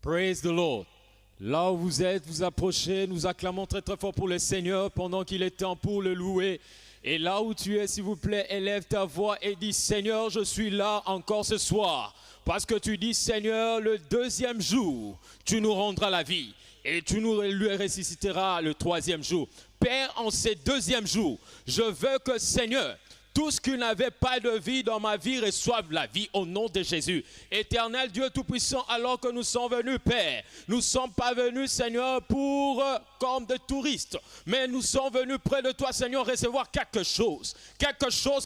Praise the Lord. Là où vous êtes, vous approchez, nous acclamons très très fort pour le Seigneur pendant qu'il est temps pour le louer. Et là où tu es, s'il vous plaît, élève ta voix et dis, Seigneur, je suis là encore ce soir. Parce que tu dis, Seigneur, le deuxième jour, tu nous rendras la vie. Et tu nous lui ressusciteras le troisième jour. Père, en ces deuxièmes jours, je veux que, Seigneur, tout ce qui n'avait pas de vie dans ma vie reçoive la vie au nom de Jésus. Éternel Dieu Tout-Puissant, alors que nous sommes venus, Père, nous ne sommes pas venus, Seigneur, comme des touristes, mais nous sommes venus près de toi, Seigneur, recevoir quelque chose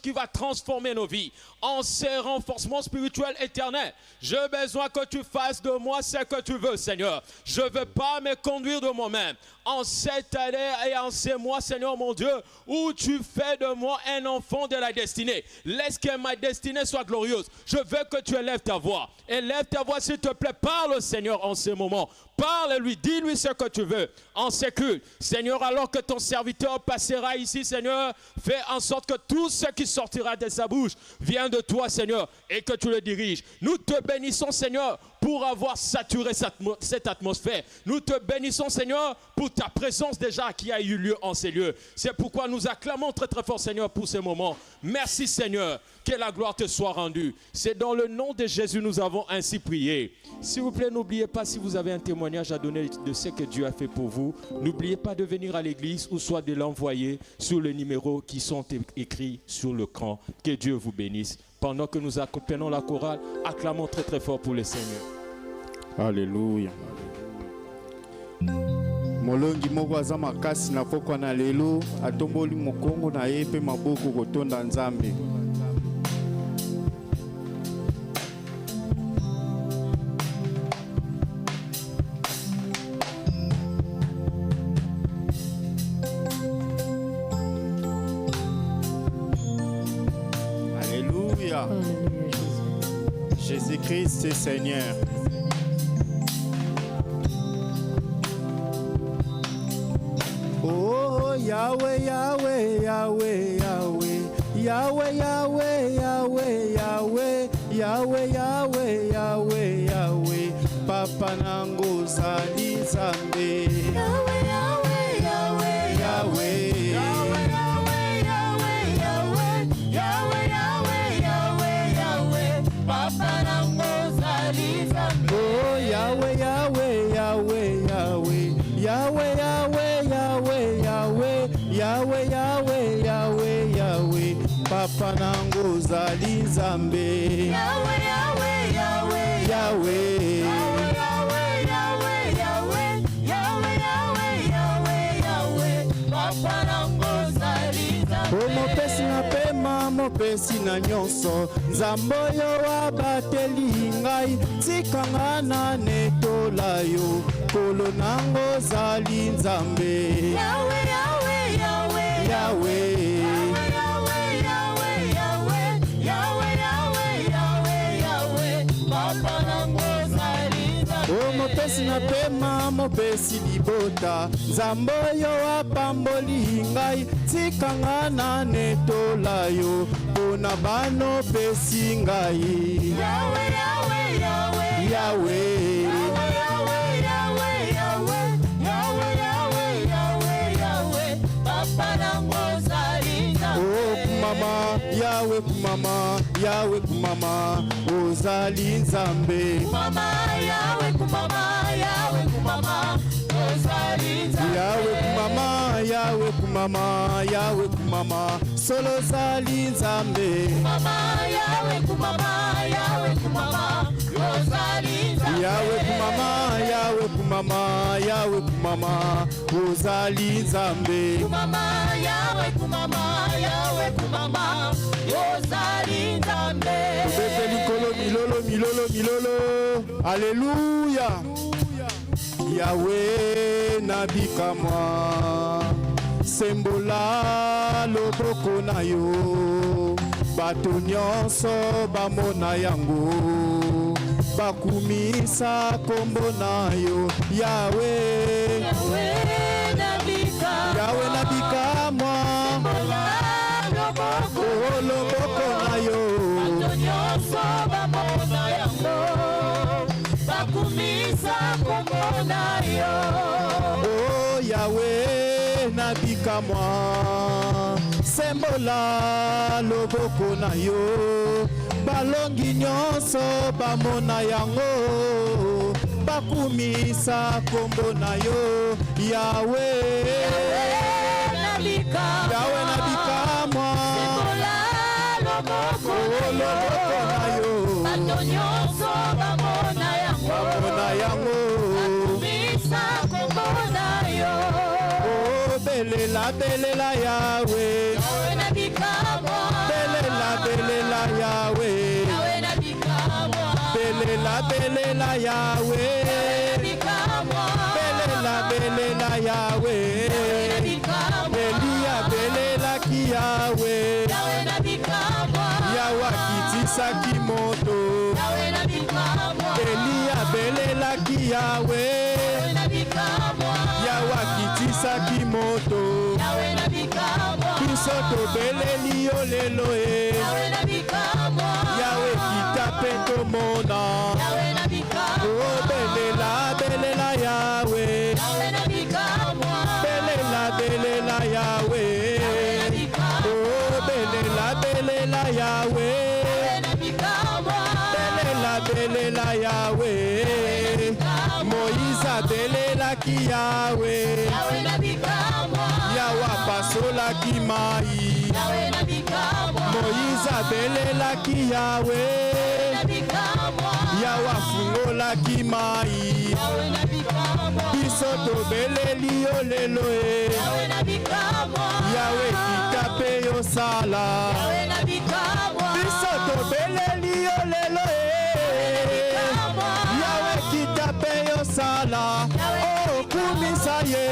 qui va transformer nos vies. En ces renforcements spirituels éternels, j'ai besoin que tu fasses de moi ce que tu veux, Seigneur. Je ne veux pas me conduire de moi-même. En cette année et en ces mois, Seigneur mon Dieu, où tu fais de moi un enfant de la destinée. Laisse que ma destinée soit glorieuse. Je veux que tu élèves ta voix. Élève ta voix, s'il te plaît. Parle au Seigneur en ce moment. Parle-lui, dis-lui ce que tu veux en ces cultes. Seigneur, alors que ton serviteur passera ici, Seigneur, fais en sorte que tout ce qui sortira de sa bouche vient de toi, Seigneur, et que tu le diriges. Nous te bénissons, Seigneur, pour avoir saturé cette atmosphère. Nous te bénissons, Seigneur, pour ta présence déjà qui a eu lieu en ces lieux. C'est pourquoi nous acclamons très très fort, Seigneur, pour ce moment. Merci, Seigneur, que la gloire te soit rendue. C'est dans le nom de Jésus nous avons ainsi prié. S'il vous plaît, n'oubliez pas, si vous avez un témoignage à donner de ce que Dieu a fait pour vous, n'oubliez pas de venir à l'église ou soit de l'envoyer sur les numéros qui sont écrits sur l'écran. Que Dieu vous bénisse. Pendant que nous accompagnons la chorale, acclamons très très fort pour le Seigneur. Alléluia. Molongi moko aza makasi na pokwa na lelo atomboli mokongo na ye pe maboko kotonda Nzambe. Alléluia. Jésus-Christ est Seigneur. Oh Yahweh, Yahweh, Yahweh, Yahweh, Yahweh, Yahweh, Yahweh, Yahweh, Yahweh, Yahweh, Yahweh, Yahweh, Papa nango zali Nzambe. Yahweh, Yahweh, Yahweh, Yahweh, Yahweh, Yahweh, Yahweh, Yahweh, Yahweh, Yahweh, Yahweh, Papa nango zali Nzambe. Oh Yahweh, Yahweh, Yahweh, Yahweh, Yahweh, Yahweh, Yahweh, Yahweh, Yahweh, Yahweh, Yahweh, Yahweh, Papa nango zali Nzambe. Yahweh, Yahweh, Yahweh, Yahweh, Yahweh, Yahweh, Yahweh, Yahweh, Yahweh, Yahweh, Yahweh, Papa nango zali Nzambe. Oh mopesi na pema, mopesi na nyonso, Nzambe oyo abateli ngai, tikanga na netola yo, kolo nango zali Nzambe. Yahweh, Yahweh, Yahweh, Yahweh, Yahweh, Yahweh, Yahweh, Yahweh, Yahweh, Yahweh, Yahweh, Papa nango zali Nzambe. Oh mopesi na pema, mopesi libota, Nzambe oyo apamboli ngai, tikanga na netola yo, pona bano pesi ngai. Yahweh, Yahweh, Yahweh, Yahweh, Yahweh, Yahweh, Yahweh, Yahweh, Yahweh, Yahweh, Yahweh, Papa nango zali Nzambe. Oh kumama, Yahweh kumama, Yahweh kumama, ozali Nzambe. Kumama, Yahweh kumama, Yahweh kumama, ozali Nzambe. Yahweh kumama, Yahweh kumama, Yahweh kumama, solo zali Nzambe. Kumama, Yahweh kumama, Yahweh kumama, ozali Nzambe. Yahweh kumama, Yahweh kumama, Yahweh kumama, ozali Nzambe. Kumama, Yahweh kumama, Yahweh kumama, ozali Nzambe. Bebe likolo milolo milolo milolo. Alléluia. Yahweh nabikamwa, sembola loboko na yo, bato nyonso bamona yango, bakumisa kombo na yo. Yahweh, Yahweh nabikamwa, Yahweh nabikamwa, sembola loboko na yo, bato nyonso bamona yango, bakumisa kombo na yo. Oh Yahweh nabika mwa sembola loboko na yo balongi nyonso bamona yango bakumisa kombo na yo Yahweh nabika mwa sembola loboko na yo bato nyonso bamona yango bakumisa kombo na yo. Oh belela Yahweh Yahweh nabika mwa belela Yahweh Yahweh nabika mwa belela Yahweh nabika mwa belela Yahweh nabika mwa Elia belelaki Yahweh Yahweh nabika mwa Yahweh akitisaki moto Yahweh nabika mwa Elia belelaki Yahweh Yahweh nabika mwa Yahweh akitisaki moto Yahweh nabika mwa biso tobeleli yo lelo Yahweh nabika mwa Yahweh kita mpe tomona Yahweh nabika mwa Oh belela Yahweh Yahweh nabika mwa belela Yahweh Oh belela Yahweh Yahweh nabika mwa belela Yahweh Moïse belelaki Yahweh Yahweh nabika mwa Yahweh apasolaki mai Yahweh nabika mwa Moïse belelaki Yahweh nabika mwa Yahweh afungolaki mai Yahweh nabika mwa biso tobeleli yo lelo Yahweh nabika mwa Yahweh kita mpe yosala Yahweh nabika mwa biso tobeleli yo lelo Yahweh kita mpe yosala Oh kumisa ye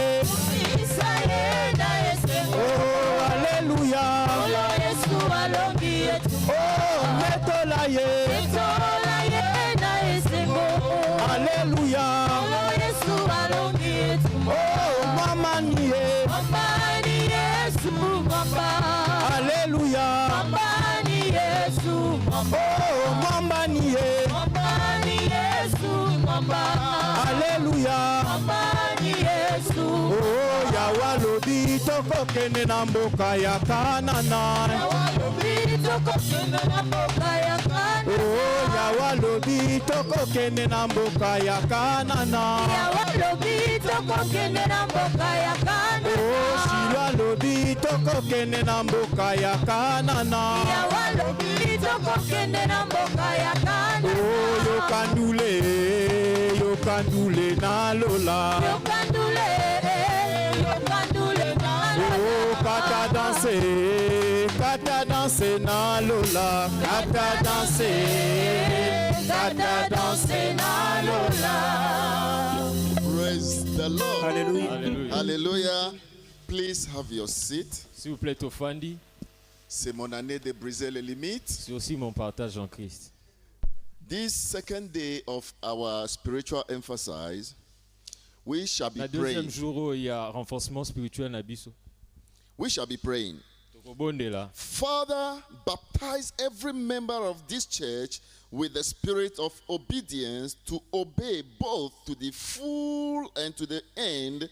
Isaye na esengo Oh Alléluia Olo Yesu alongi yetu Oh metola ye Etola ye na esengo Alléluia Olo Yesu alongi yetu Oh mamani ye Mambani Yesu mamba Alléluia Mambani Yesu mamba Oh mamani ye Mambani Yesu mamba Alléluia Mambani Yesu Oh Yahweh lobi tokokende na mboka ya Kanana Yawalobi tokokende na mboka ya Kanana Oh Yahweh lobi tokokende na mboka ya Kanana Yawalobi tokokende na mboka ya Kanana Oh Shilo lobi tokokende na mboka ya Kanana Yawalobi tokokende na mboka ya Kanana Oh yokandule na lola Yokandule na Oh kata danse na lola kata danse na lola. Praise the Lord. Hallelujah. Alléluia. Hallelujah. Please have your seat. S'il vous plaît, Tofandi, C'est mon année de briser les limites. c'est aussi mon partage en Christ. This second day of our spiritual emphasis, we shall be Le deuxième praying. jour, il y a renforcement spirituel na biso. We shall be praying. Tokobonde la. Father, baptize every member of this church with the spirit of obedience to obey both to the full and to the end,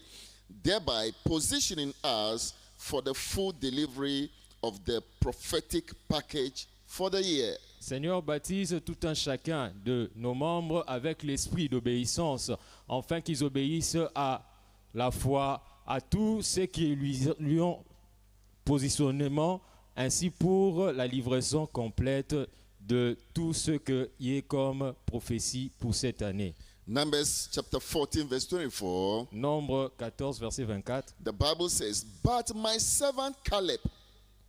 thereby positioning us for the full delivery of the prophetic package for the year. Seigneur, baptise tout un chacun de nos membres avec l'esprit d'obéissance, afin qu'ils obéissent à la foi à tous ceux qui lui ont positionnement, ainsi pour la livraison complète de tout ce qui est comme prophétie pour cette année. Numbers chapter 14, verse 24. Nombre 14, verset 24. The Bible says, "But my servant Caleb,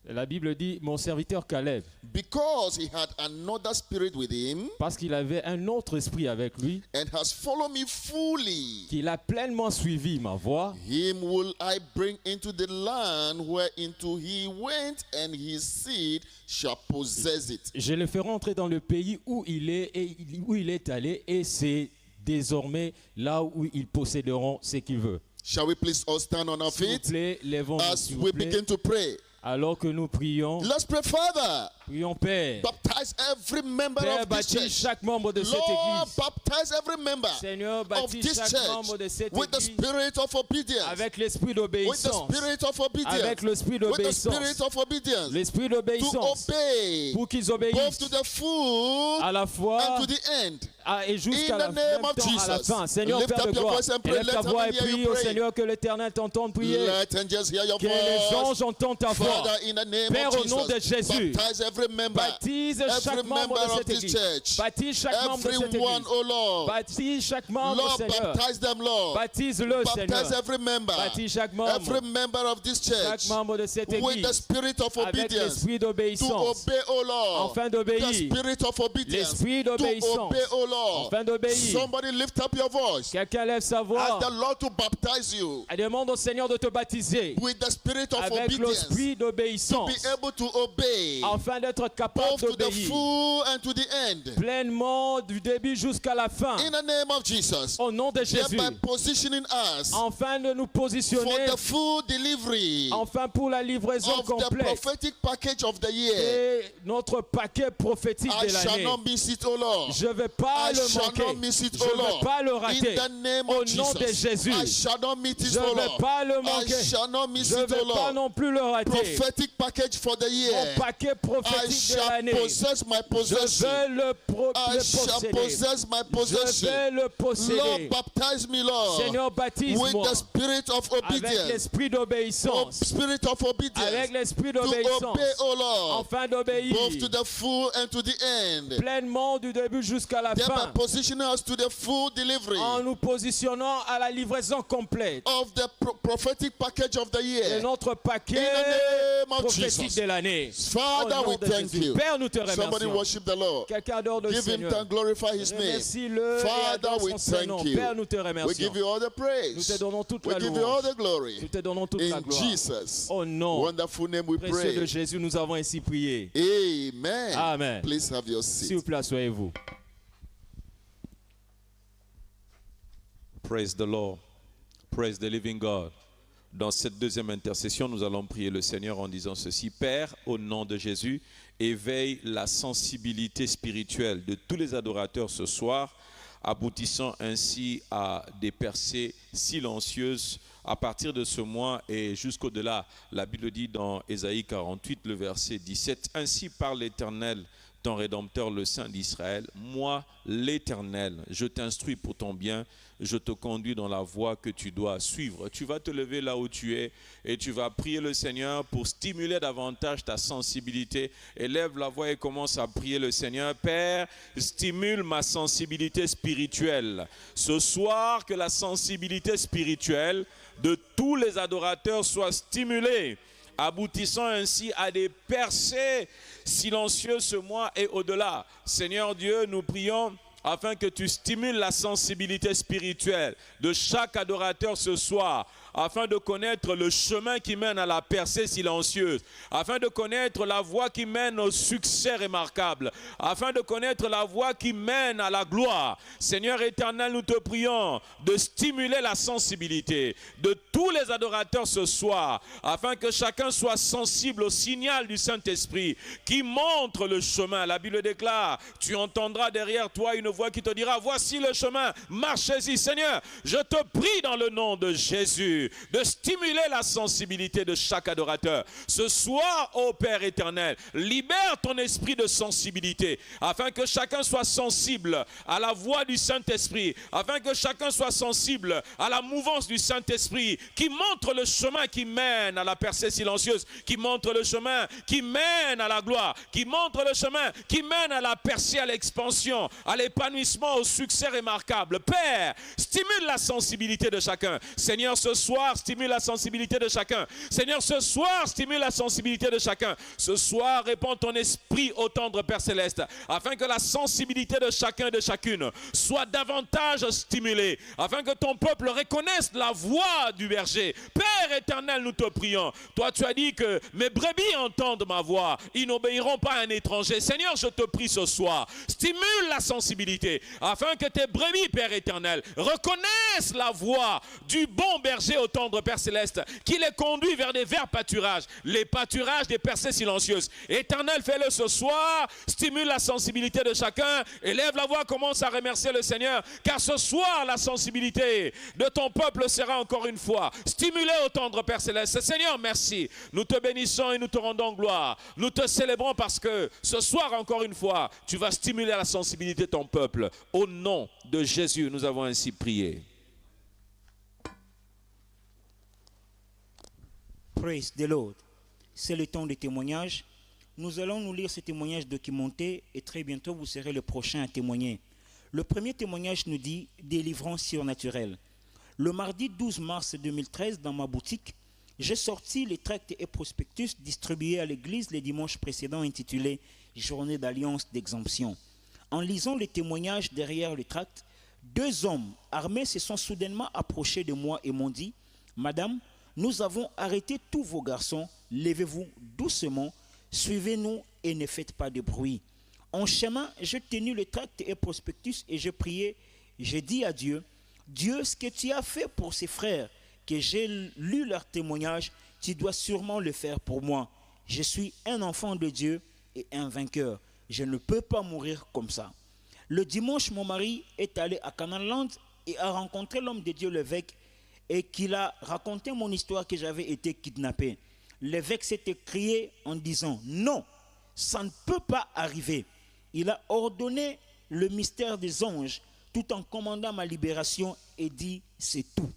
La Bible dit, mon serviteur Caleb, because he had another spirit with him parce qu'il avait un autre esprit avec lui, and has followed me fully, qu'il a pleinement suivi ma voix, him will I bring into the land whereinto he went, and his seed shall possess it." je le ferai entrer dans le pays où il est allé, et c'est désormais là où ils posséderont ce qu'il veut. Shall we please all stand on our S'il vous feet plaît, lèvons-nous, as s'il we vous plaît. begin to pray? Alors que nous prions, Let's pray, Father. prions Père, Baptize baptize every member Père, of this baptise church. chaque membre de cette Lord, église. baptize every member Seigneur, of baptise this chaque membre de church cette with the église spirit of obedience. avec l'esprit With the d'obéissance. spirit of obedience. Avec l'esprit With the d'obéissance. spirit of obedience. L'esprit To d'obéissance. obey Pour qu'ils both obéissent to the full à la fois and to the end. et jusqu'à In la the name même of temps à la Jesus. fin. Seigneur, Lift Père up de your gloire, voice and pray. élève ta Let voix et heaven hear you prie au pray. Seigneur que l'Éternel t'entende prier. Let angels hear your Que les voice. anges entendent ta voix. Father, in the name Père, of au nom de Jesus, Jésus, baptize every member, baptise chaque every membre member de of cette this église. church, Baptise chaque membre de cette everyone, église. oh Lord. Baptise chaque membre, Lord, Seigneur. baptize them, Lord. Baptise-le, Seigneur. Baptize every member, Baptise chaque membre. every member of this Chaque church membre de cette with the église. spirit of Avec obedience. l'esprit To d'obéissance. obey, oh Lord. Afin The d'obéir. spirit of obedience. L'esprit To d'obéissance. obey, oh Lord. Afin d'obéir. Somebody lift up your voice. Quelqu'un lève sa voix. Ask the Lord to baptize you Et demande au Seigneur de te baptiser with the spirit of avec obedience. l'esprit To d'obéissance. be able to obey Afin d'être capable both to the d'obéir full and to the end. pleinement du début jusqu'à la fin. In the name of Jesus. Au nom de Jésus. Thereby positioning us Afin de nous for positionner. the full delivery Enfin pour la livraison of the complète. prophetic package of the year. Et notre paquet prophétique I de shall l'année. not miss it, O Lord. Je ne vais pas I le shall manquer. not miss it, Je O ne vais Lord. pas le In rater. the name Au of nom de Jesus. Jésus. I shall not miss it, Je O ne vais Lord. pas le I manquer. shall not miss Je ne it, O vais pas Lord. non plus le rater. Prophetic package for the year. Mon paquet I prophétique de shall l'année. possess my Je possession. vais le I shall posséder. possess my Je possession. vais le Lord, posséder. baptize me, Lord, Seigneur, with baptise-moi the spirit of avec obedience. l'esprit d'obéissance. Spirit of obedience. Avec l'esprit To d'obéissance. obey, O Lord, Afin d'obéir both to the full and to the end. pleinement du début jusqu'à la Thereby fin. positioning us to the full delivery En nous positionnant à la livraison complète of the prophetic package of the de year. notre paquet In the name of prophétique Jesus. de l'année. Father, Au nom we de thank Jésus. you. Père, nous te Somebody remercions. worship the Lord. Quelqu'un adore le Give him Seigneur. thanks, glorify his name. Remercie-le et Father, adore we son saint nom. thank you. Père, nous te We remercions. give you all the Nous praise. te donnons toute We la give you all louange. the glory. Nous te donnons toute la In gloire. Jesus' Au nom wonderful name we précieux de pray. Jésus, nous avons ainsi prié. Amen. Amen. Please have your S'il seat. vous plaît, soyez-vous. Praise the Lord. Praise the living God. Dans cette deuxième intercession, nous allons prier le Seigneur en disant ceci. Père, au nom de Jésus, éveille la sensibilité spirituelle de tous les adorateurs ce soir, aboutissant ainsi à des percées silencieuses à partir de ce mois et jusqu'au-delà. La Bible dit dans Ésaïe 48, le verset 17, « Ainsi parle l'Éternel, ton Rédempteur, le Saint d'Israël, moi, l'Éternel, je t'instruis pour ton bien, je te conduis dans la voie que tu dois suivre. » Tu vas te lever là où tu es et tu vas prier le Seigneur pour stimuler davantage ta sensibilité. Élève la voix et commence à prier le Seigneur. Père, stimule ma sensibilité spirituelle. Ce soir, que la sensibilité spirituelle de tous les adorateurs soit stimulée, aboutissant ainsi à des percées silencieuses ce mois et au-delà. Seigneur Dieu, nous prions afin que tu stimules la sensibilité spirituelle de chaque adorateur ce soir, afin de connaître le chemin qui mène à la percée silencieuse, afin de connaître la voie qui mène au succès remarquable, afin de connaître la voie qui mène à la gloire. Seigneur éternel, nous te prions de stimuler la sensibilité de tous les adorateurs ce soir, afin que chacun soit sensible au signal du Saint-Esprit qui montre le chemin. La Bible déclare, tu entendras derrière toi une voix qui te dira, voici le chemin, marchez-y. Seigneur, je te prie dans le nom de Jésus de stimuler la sensibilité de chaque adorateur. Ce soir, ô Père éternel, libère ton esprit de sensibilité, afin que chacun soit sensible à la voix du Saint-Esprit, afin que chacun soit sensible à la mouvance du Saint-Esprit, qui montre le chemin qui mène à la percée silencieuse, qui montre le chemin qui mène à la gloire, qui montre le chemin qui mène à la percée, à l'expansion, à l'épanouissement, au succès remarquable. Père, stimule la sensibilité de chacun. Seigneur, ce soir, stimule la sensibilité de chacun. Seigneur, ce soir, stimule la sensibilité de chacun. Ce soir, répands ton esprit au tendre Père Céleste, afin que la sensibilité de chacun et de chacune soit davantage stimulée, afin que ton peuple reconnaisse la voix du berger. Père éternel, nous te prions. Toi, tu as dit que mes brebis entendent ma voix. Ils n'obéiront pas à un étranger. Seigneur, je te prie ce soir, stimule la sensibilité sensibilité, afin que tes brebis, Père éternel, reconnaissent la voix du bon berger au tendre Père céleste, qui les conduit vers des verts pâturages, les pâturages des percées silencieuses. Éternel, fais-le ce soir, stimule la sensibilité de chacun, élève la voix, commence à remercier le Seigneur, car ce soir, la sensibilité de ton peuple sera encore une fois stimulée au tendre Père céleste. Seigneur, merci. Nous te bénissons et nous te rendons gloire. Nous te célébrons parce que ce soir, encore une fois, tu vas stimuler la sensibilité de ton peuple. Au nom de Jésus, nous avons ainsi prié. Praise the Lord. C'est le temps des témoignages. Nous allons nous lire ces témoignages documentés et très bientôt vous serez le prochain à témoigner. Le premier témoignage nous dit « Délivrance surnaturelle ». Le mardi 12 mars 2013, dans ma boutique, j'ai sorti les tracts et prospectus distribués à l'église les dimanches précédents intitulés « Journée d'alliance d'exemption ». En lisant les témoignages derrière le tract, 2 hommes armés se sont soudainement approchés de moi et m'ont dit « Madame, nous avons arrêté tous vos garçons, levez-vous doucement, suivez-nous et ne faites pas de bruit. » En chemin, j'ai tenu le tract et prospectus et j'ai prié, j'ai dit à Dieu, « Dieu, ce que tu as fait pour ces frères, que j'ai lu leur témoignage, tu dois sûrement le faire pour moi. Je suis un enfant de Dieu et un vainqueur. Je ne peux pas mourir comme ça. » Le dimanche, mon mari est allé à Canaanland et a rencontré l'homme de Dieu, l'évêque, et qu'il a raconté mon histoire que j'avais été kidnappé. L'évêque s'est écrié en disant « Non, ça ne peut pas arriver. » Il a ordonné le mystère des anges tout en commandant ma libération et dit « C'est tout. »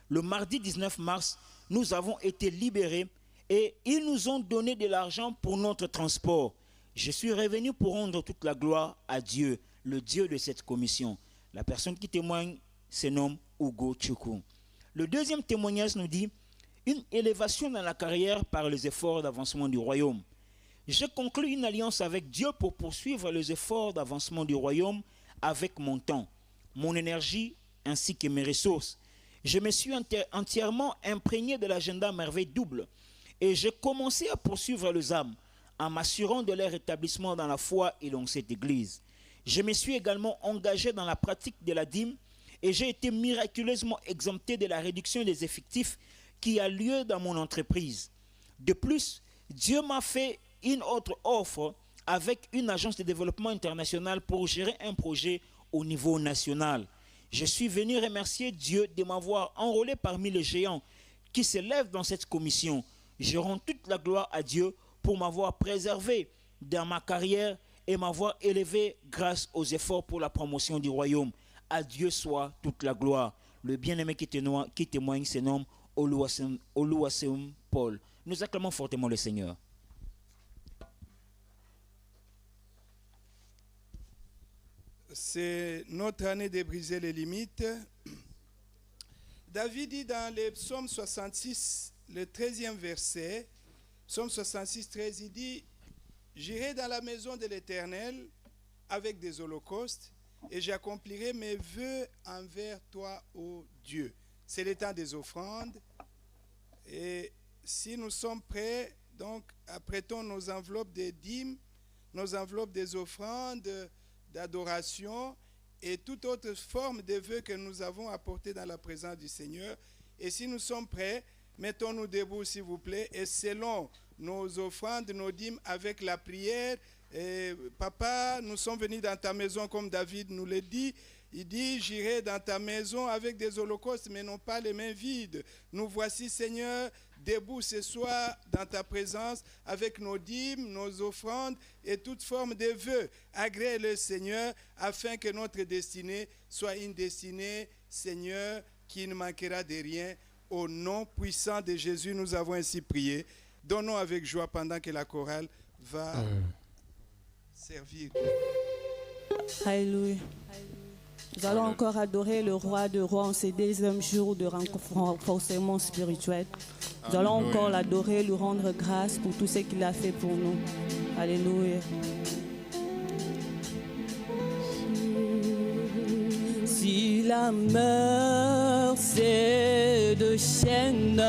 Le mardi 19 mars, nous avons été libérés et ils nous ont donné de l'argent pour notre transport. Je suis revenu pour rendre toute la gloire à Dieu, le Dieu de cette commission. La personne qui témoigne se nomme Hugo Chukwu. Le deuxième témoignage nous dit « Une élévation dans la carrière par les efforts d'avancement du royaume. » J'ai conclu une alliance avec Dieu pour poursuivre les efforts d'avancement du royaume avec mon temps, mon énergie ainsi que mes ressources. Je me suis entièrement imprégné de l'agenda merveille double et j'ai commencé à poursuivre les âmes en m'assurant de leur établissement dans la foi et dans cette église. Je me suis également engagé dans la pratique de la dîme et j'ai été miraculeusement exempté de la réduction des effectifs qui a lieu dans mon entreprise. De plus, Dieu m'a fait une autre offre avec une agence de développement international pour gérer un projet au niveau national. Je suis venu remercier Dieu de m'avoir enrôlé parmi les géants qui se lèvent dans cette commission. Je rends toute la gloire à Dieu pour m'avoir préservé dans ma carrière et m'avoir élevé grâce aux efforts pour la promotion du royaume. À Dieu soit toute la gloire. Le bien-aimé qui témoigne se nomme Oluwaseun Paul. Nous acclamons fortement le Seigneur. C'est notre année de briser les limites. David dit dans le psaume 66, le 13e verset, psaume 66, 13, il dit « J'irai dans la maison de l'Éternel avec des holocaustes et j'accomplirai mes vœux envers toi, ô Dieu. » C'est le temps des offrandes. Et si nous sommes prêts, donc apprêtons nos enveloppes des dîmes, nos enveloppes des offrandes, d'adoration et toute autre forme de vœux que nous avons apportés dans la présence du Seigneur. Et si nous sommes prêts, mettons-nous debout s'il vous plaît et selon nos offrandes, nos dîmes avec la prière. Et, Papa, nous sommes venus dans ta maison comme David nous l'a dit. Il dit, j'irai dans ta maison avec des holocaustes, mais non pas les mains vides. Nous voici, Seigneur, debout ce soir dans ta présence avec nos dîmes, nos offrandes et toute forme de vœux. Agrée le Seigneur afin que notre destinée soit une destinée, Seigneur, qui ne manquera de rien. Au nom puissant de Jésus, nous avons ainsi prié. Donnons avec joie pendant que la chorale va servir. Alléluia. Nous allons encore adorer le roi de rois en ces deuxièmes jours de renforcement spirituel. Nous allons encore l'adorer, lui rendre grâce pour tout ce qu'il a fait pour nous. Alléluia. Si la mer c'est de chaîne,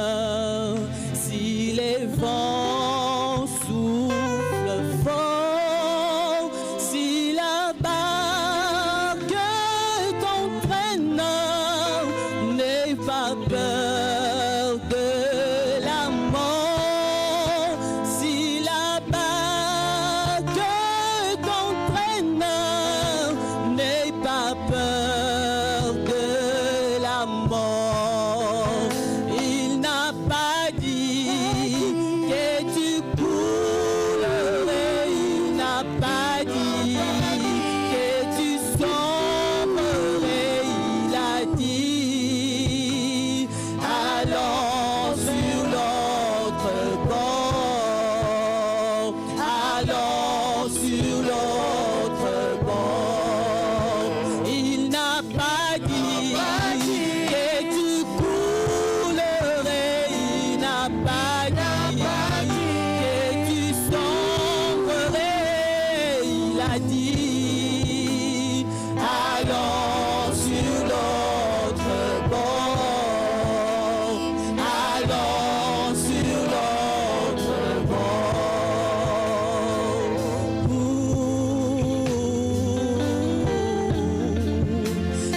si les vents soufflent fort, si la barque pas peur de la mort, si la barque t'entraîne, n'aie pas peur de la mort. Il n'a pas dit que tu coulerais, il n'a pas dit que tu sombrerais, il a dit allons sur l'autre bord, allons sur l'autre bord. Il n'a pas dit que tu coulerais, il n'a pas dit que tu sombrerais, il a dit allons sur l'autre bord, allons sur l'autre bord.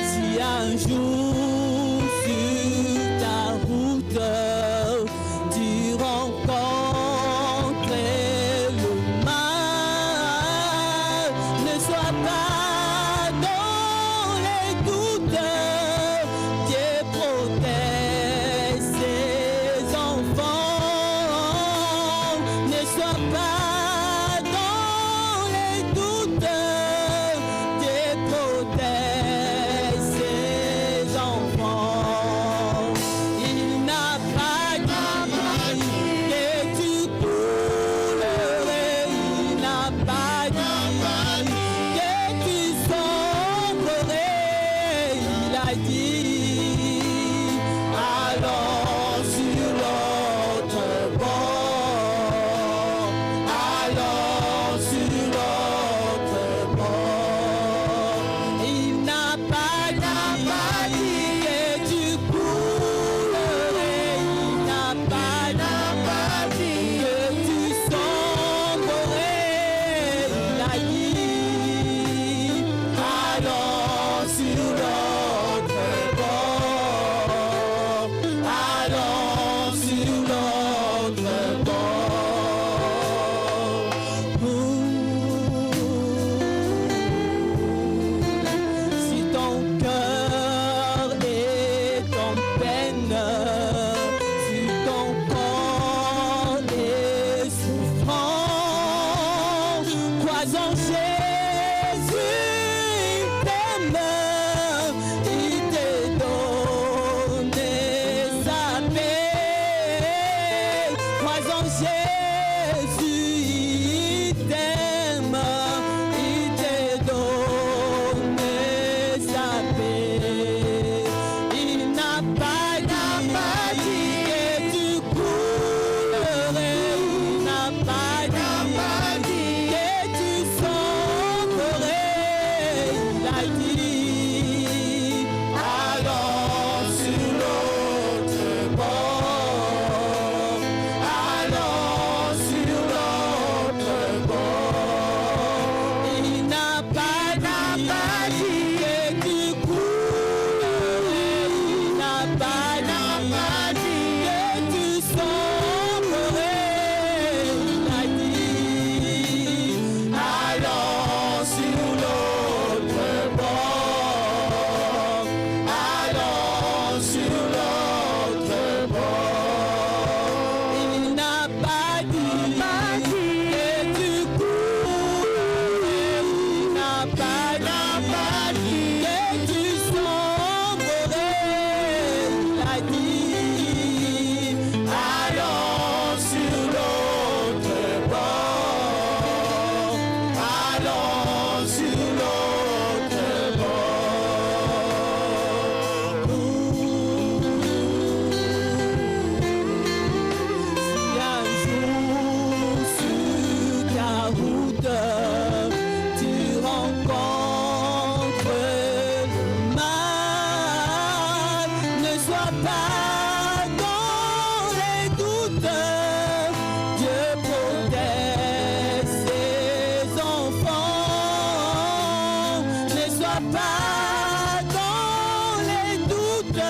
Si un jour sur ta route tu rencontres le mal, ne sois pas dans les doutes, Dieu protège ses enfants. Ne sois pas dans les doutes, Dieu protège ses enfants. Il n'a pas dit que tu coulerais, il n'a pas dit que tu sombrerais, il a dit allons sur l'autre bord, allons sur l'autre bord. Il n'a pas dit que tu coulerais, il n'a pas dit que tu sombrerais, il a dit allons sur l'autre bord, allons sur l'autre bord. Si ton cœur est en peine, si ton corps est souffrant, crois en Jésus, il t'aime, il te donne sa paix. Crois en Jésus, il t'aime, il te donne sa paix. Il n'a pas dit que tu coulerais, il n'a pas dit que tu sombrerais, il a dit allons sur l'autre bord, allons sur l'autre bord. Il n'a pas dit que tu coulerais, il n'a pas dit que tu sombrerais, il a dit allons sur l'autre bord, allons sur l'autre bord. Il n'a pas dit que tu coulerais, il n'a pas dit que tu sombrerais, il a dit allons sur l'autre bord, allons sur l'autre bord. Si un jour sur ta route tu rencontres le mal, ne sois pas dans les doutes, Dieu protège ses enfants. Ne sois pas dans les doutes,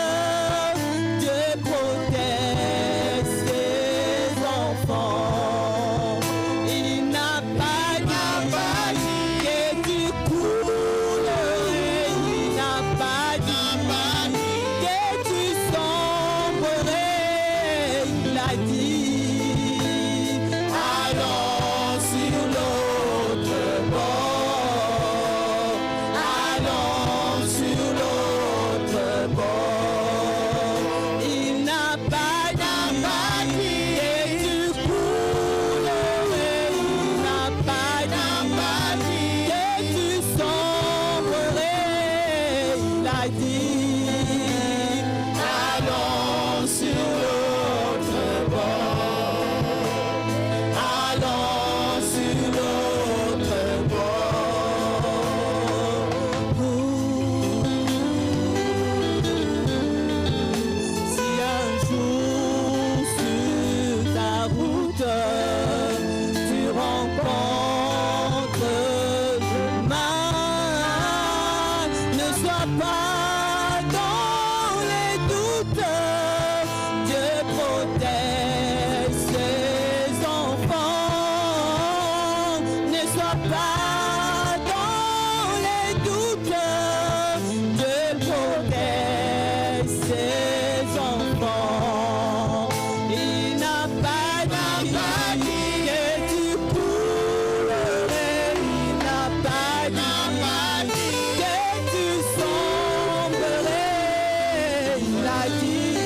il a dit,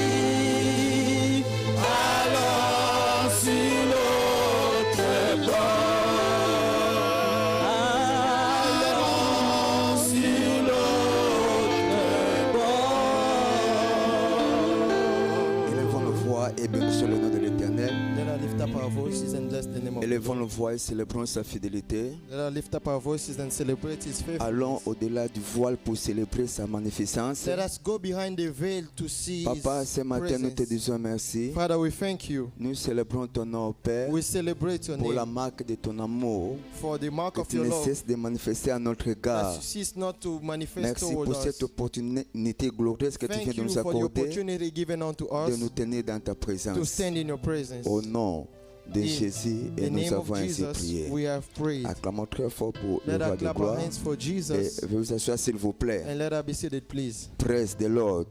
allons sur l'autre bord, allons sur l'autre bord. Élevons nos voix et bénissons le nom de l'Éternel. Let us lift up our voices and bless the name of Élevons nos voix et célébrons sa fidélité. Let us lift up our voices and celebrate His faithfulness. Allons au-delà du voile pour célébrer sa magnificence. Let us go behind the veil to see Papa, ce His matin, nous te presence. disons merci. Father, we thank you. Nous célébrons ton nom, Père, We celebrate your pour la name marque de ton amour for the mark que of tu your ne love. cesses de manifester à notre égard. That you cease not to manifest Merci pour toward cette us. opportunité glorieuse que tu Thank viens de you nous for the accorder opportunity given unto de nous us tenir dans ta to présence. stand in your presence. Au nom de In Jésus, et the nous name avons of ainsi Jesus, prié. we have prayed. Acclamons très fort pour le Let roi us de clap our gloire. hands for Et Jesus veuillez vous asseoir s'il vous plaît. and let us be seated, please. Praise the Lord.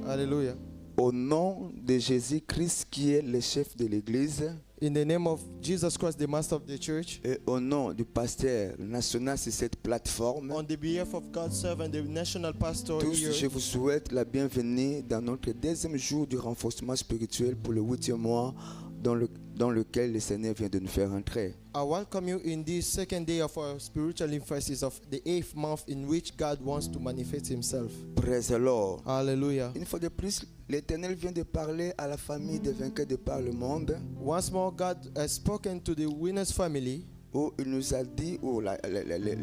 Hallelujah. Au nom de Jésus-Christ qui est le chef de l'Église In the name of Jesus Christ, the Master of the Church, et au nom du pasteur national sur cette plateforme, on the behalf of God's servant, the national pastor tous, here, je vous souhaite la bienvenue dans notre deuxième jour du renforcement spirituel pour le 8e mois dans lequel le Seigneur vient de nous faire entrer. I welcome you in this second day of our spiritual emphasis of the 8th month in which God wants to manifest Himself. Praise the Lord. Hallelujah. Une fois de plus, l'Éternel vient de parler à la famille des vainqueurs de par le monde, Once more, God has spoken to the winner's family, où il nous a dit,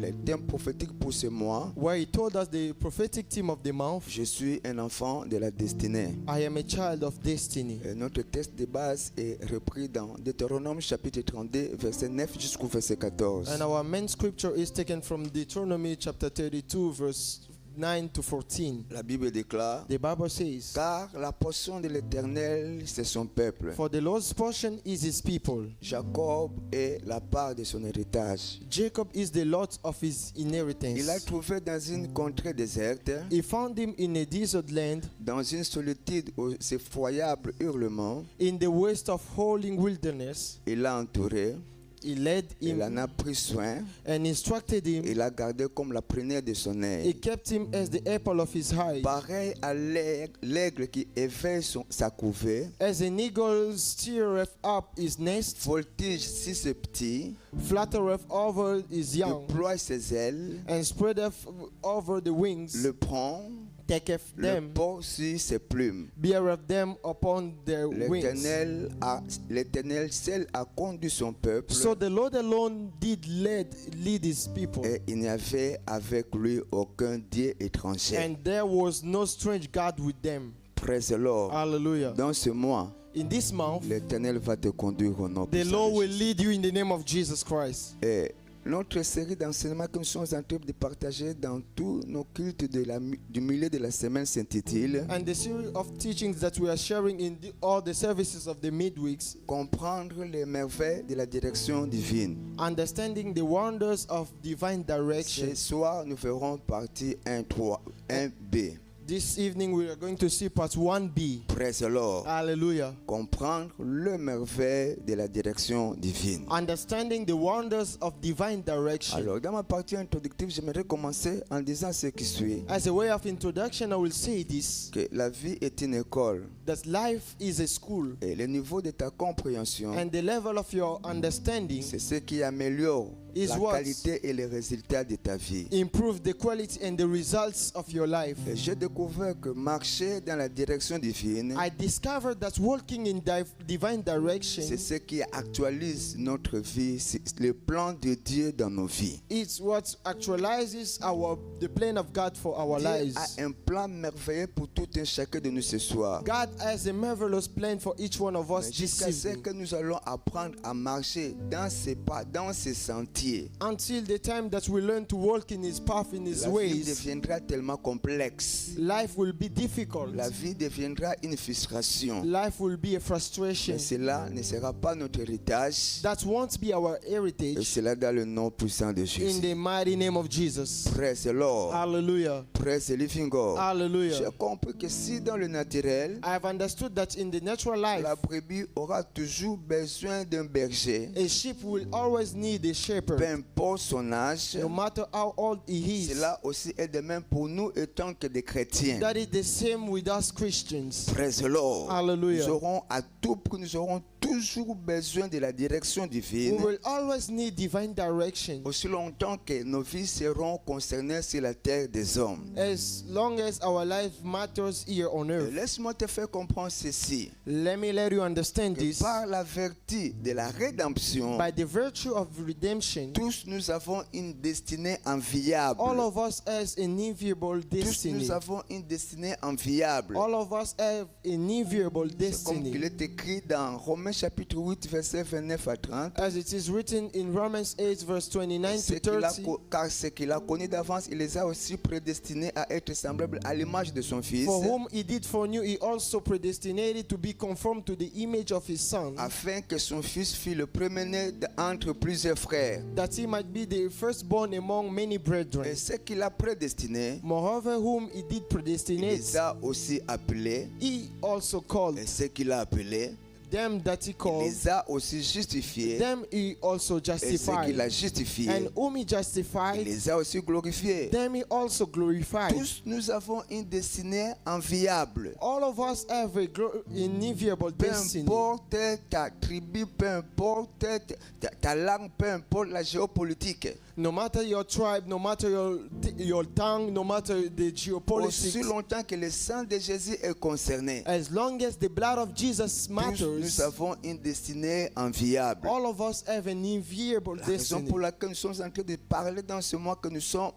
les thèmes prophétiques pour ce mois, where He told us the prophetic theme of the month, je suis un enfant de la destinée. I am a child of destiny. Et notre texte de base est repris dans Deutéronome chapitre 32, verset 9 jusqu'au verset 14. And our main scripture is taken from Deuteronomy chapter 32, verse 9 to 14. La Bible déclare, The Bible says, car la portion de l'Éternel, c'est son peuple. for the Lord's portion is His people. Jacob est la part de son héritage. Jacob is the lot of his inheritance. Il l'a trouvé dans une contrée déserte, He found him in a desert land, dans une solitude aux effroyables hurlements. in the waste of howling wilderness. Il l'a entouré, He led il en him a pris soin, and instructed him. il l'a gardé comme la prunelle de son He œil. kept him as the apple of his eye. Pareil à l'aigle qui éveille sa couvée, As an eagle stirreth up his nest, voltige si ses petits, fluttereth over his young, déploie ses ailes, and spreadeth over the wings, le prend, taketh le them, porte sur ses plumes. beareth them upon their wings. L'Éternel seul a conduit son peuple, So the Lord alone did lead his people, et il n'y avait avec lui aucun Dieu étranger. and there was no strange God with them. Praise the Lord. Hallelujah. Dans ce mois, In this month, l'Éternel va te conduire au nom the puissant Lord de will Jésus. lead you in the name of Jesus Christ. Et notre série d'enseignements que nous sommes en train de partager dans tous nos cultes du milieu de la semaine s'intitule And the series of teachings that we are sharing in all the services of the midweeks, Comprendre les merveilles de la direction divine. understanding the wonders of divine direction. Ce soir, nous verrons partie 1b. This evening we are going to see part 1b. Praise the Lord. Hallelujah. Comprendre le merveille de la direction divine. Understanding the wonders of divine direction. Alors, dans ma partie introductive, j'aimerais commencer en disant ce qui suit. As a way of introduction, I will say this, Que la vie est une école. that life is a school, Et le niveau de ta compréhension, and the level of your understanding c'est ce qui améliore is la what qualité et les résultats de ta vie. improve the quality and the results of your life. Et j'ai découvert que marcher dans la direction divine, I discovered that walking in divine direction c'est ce qui actualise notre vie, c'est le plan de Dieu dans nos vies. is what actualizes the plan of God for our Dieu lives. a un plan merveilleux pour tout un chacun de nous ce soir. God has a marvelous plan for each one of us Mais this jusqu'à ce evening. que nous allons apprendre à marcher dans ses pas, dans ses sentiers, Until the time that we learn to walk in His path, in His la vie ways, deviendra tellement complexe. life will be difficult. La vie deviendra une frustration. Life will be a frustration. Mais cela ne sera pas notre héritage. That won't be our Et heritage. cela dans le nom puissant de In Jésus. the mighty name of Jesus. Praise the Lord. Hallelujah. Praise the living God. J'ai Hallelujah. compris que si dans le naturel, I have understood that in the natural life, la brebis aura toujours besoin d'un berger, a sheep will always need a shepherd. shepherd. peu importe son âge, No matter how old he is. cela aussi est de même pour nous étant que des chrétiens. That is the same with us Christians. Praise the Lord. Hallelujah. Nous aurons à tout prix, nous aurons toujours besoin de la direction We divine. will always need divine direction. Aussi longtemps que nos vies seront concernées sur la terre des hommes. As long as our life matters here on earth. Laisse-moi te faire comprendre ceci. Let me let you understand Que this. par la vertu de la rédemption, By the virtue of redemption, tous nous avons une destinée enviable. all of us has an enviable Tous destiny. nous avons une destinée enviable. All of us have an enviable C'est comme il destiny. est écrit dans Romains chapitre 8, versets 29 à 30. As it is written in Romans 8, verse 29 to 30. Car ce qu'il a connu d'avance, il les a aussi prédestinés à être semblables à l'image de son Fils, For whom he did foreknew, he also predestinated to be conformed to the image of his Son, afin que son Fils fût le premier-né entre plusieurs frères. that he might be the firstborn among many brethren. Et ce qu'il a prédestiné, Moreover, whom he did il predestinate, les a aussi appelés. he also called. Et ce qu'il a appelé, Them that he il called, les a aussi justifiés. them he also Et ce qu'il justified. a justifié, And whom he il justified, les a aussi glorifiés. them he also glorified. Tous nous avons une destinée enviable. All of us have an enviable Peu destiny. importe ta tribu, peu importe ta langue, peu importe la géopolitique. No matter your tribe, no matter your tongue, no matter the Aussi geopolitics, longtemps que le sang de Jésus est concerné, as long as the blood of Jesus tous matters, nous avons une destinée enviable. all of us have an enviable La raison destiny. pour laquelle nous sommes en train de parler dans ce mois que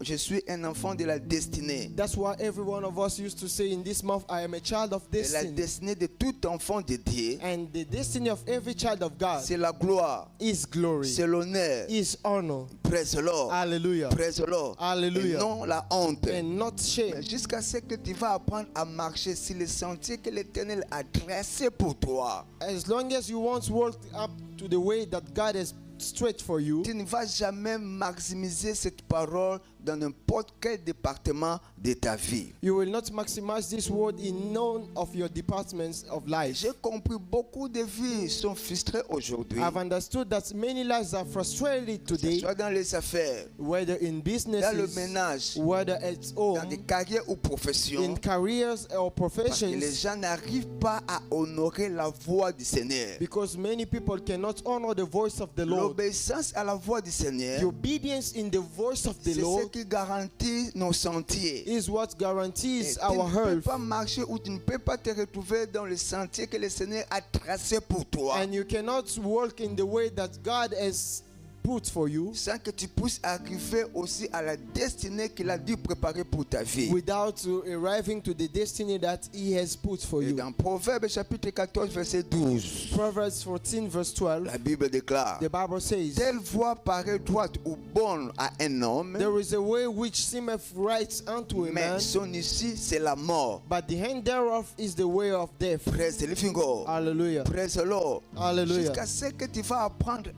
je suis un enfant de la destinée. That's why every one of us used to say in this month, I am a child of Et la destiny. destinée de tout enfant de Dieu, And the destiny of every child of God c'est la gloire, is glory, c'est l'honneur. is honor. Praise the Lord. Hallelujah. Praise the Lord. Hallelujah. Et non la honte. And not shame. Mais jusqu'à ce que tu vas apprendre à marcher sur le sentier que l'Éternel a tracé pour toi. As long as you want to walk up to the way that God has straight for you, Tu ne vas jamais maximiser cette parole dans n'importe quel département de ta vie. you will not maximize this word in none of your departments of life. J'ai compris beaucoup de vies sont frustrées aujourd'hui. I've understood that many lives are frustrated Que ce today, soit dans les affaires, whether in dans le businesses, ménage, whether at dans home, des carrières ou professions. in careers or Parce que les professions, gens n'arrivent pas à honorer la voix du Seigneur. because many people cannot honor the voice of the Lord. L'obéissance à la voix du Seigneur, The obedience in the voice of the c'est ce Lord qui garantit nos sentiers. is what Et guarantees tu our ne peux health. pas marcher ou tu ne peux pas te retrouver dans le sentier que le Seigneur a tracé pour toi And you cannot walk in the way that God has put for you sans que tu puisses arriver aussi à la destinée qu'il a dû préparer pour ta vie. without arriving to the destiny that He has put for Et you. dans Proverbe chapitre 14 verset 12, Proverbs 14 verse 12, la Bible déclare: the Bible says, telle voie paraît droite ou bonne à un homme, there is a way which seemeth right unto a mais man, son issue c'est la mort. but the end thereof is the way of death. Praise the living God. Hallelujah. Praise the Lord. Hallelujah. Jusqu'à ce que tu vas apprendre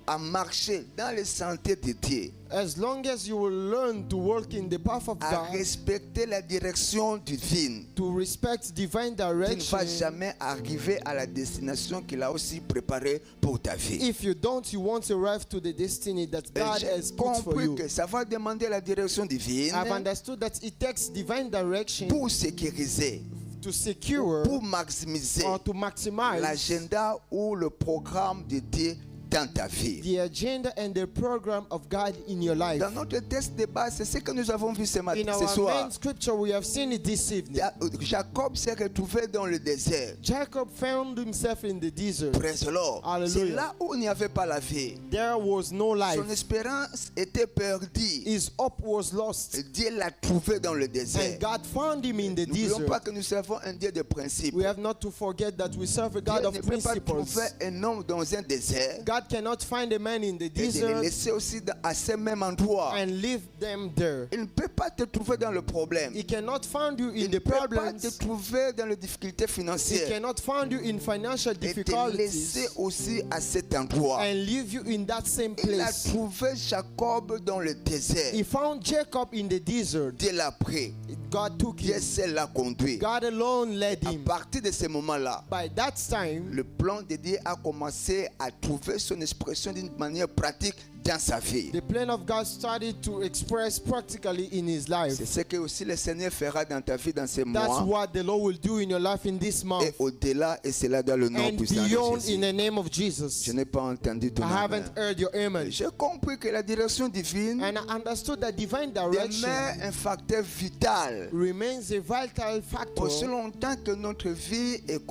à marcher dans les sentiers de Dieu, As long as you will learn to walk in the path of à God, respecter la direction divine, to respect divine tu ne vas direction, jamais arriver à la destination qu'il a aussi préparée pour ta vie. if you don't, you won't arrive to the destiny that Et God j'ai has put for compris you. que ça va demander la direction divine I've understood that it takes divine direction pour sécuriser, to secure pour maximiser or to maximize l'agenda ou le programme de Dieu dans ta vie. the agenda and the program of God in your life. Dans notre texte de base, c'est ce que nous avons vu ce matin, In ce our soir. main scripture, we have seen it this evening. Jacob s'est retrouvé dans le désert. Jacob found himself in the desert. Praise the Lord. Hallelujah. C'est là où il n'y avait pas la vie. There was no life. Son espérance était perdue. His hope was lost. Et Dieu l'a trouvé dans le désert. And God found him in the N'oublions pas desert. que nous servons un Dieu de principes. We have not to forget that we serve a God Dieu of ne peut pas principles. trouver un homme dans un désert God cannot find a man in the et de le desert laisser aussi à ce même endroit. and leave them there. Il ne peut pas te trouver dans le problème. He cannot find you Il in ne the peut pas problems. te trouver dans les difficultés He financières cannot find you in financial et te difficulties laisser aussi à cet endroit. and leave you in that same Il a place. trouvé Jacob dans le désert. He found Jacob in the desert. Dieu l'a pris. God took Dieu him. seul l'a conduit. God alone led À him. partir de ce moment-là, By that time, le plan de Dieu a commencé à trouver son expression d'une manière pratique dans sa vie. The plan of God started to express practically in his life. C'est ce que aussi le Seigneur fera dans ta vie dans ces That's mois what the Lord will do in your life in this et month au-delà, et cela dans le nom and puissant de beyond Jésus. in the name of Jesus. Je n'ai pas entendu ton I amen. haven't heard your amen. J'ai compris que la direction divine And I understood that divine direction demeure un facteur vital remains a vital factor aussi longtemps que notre vie est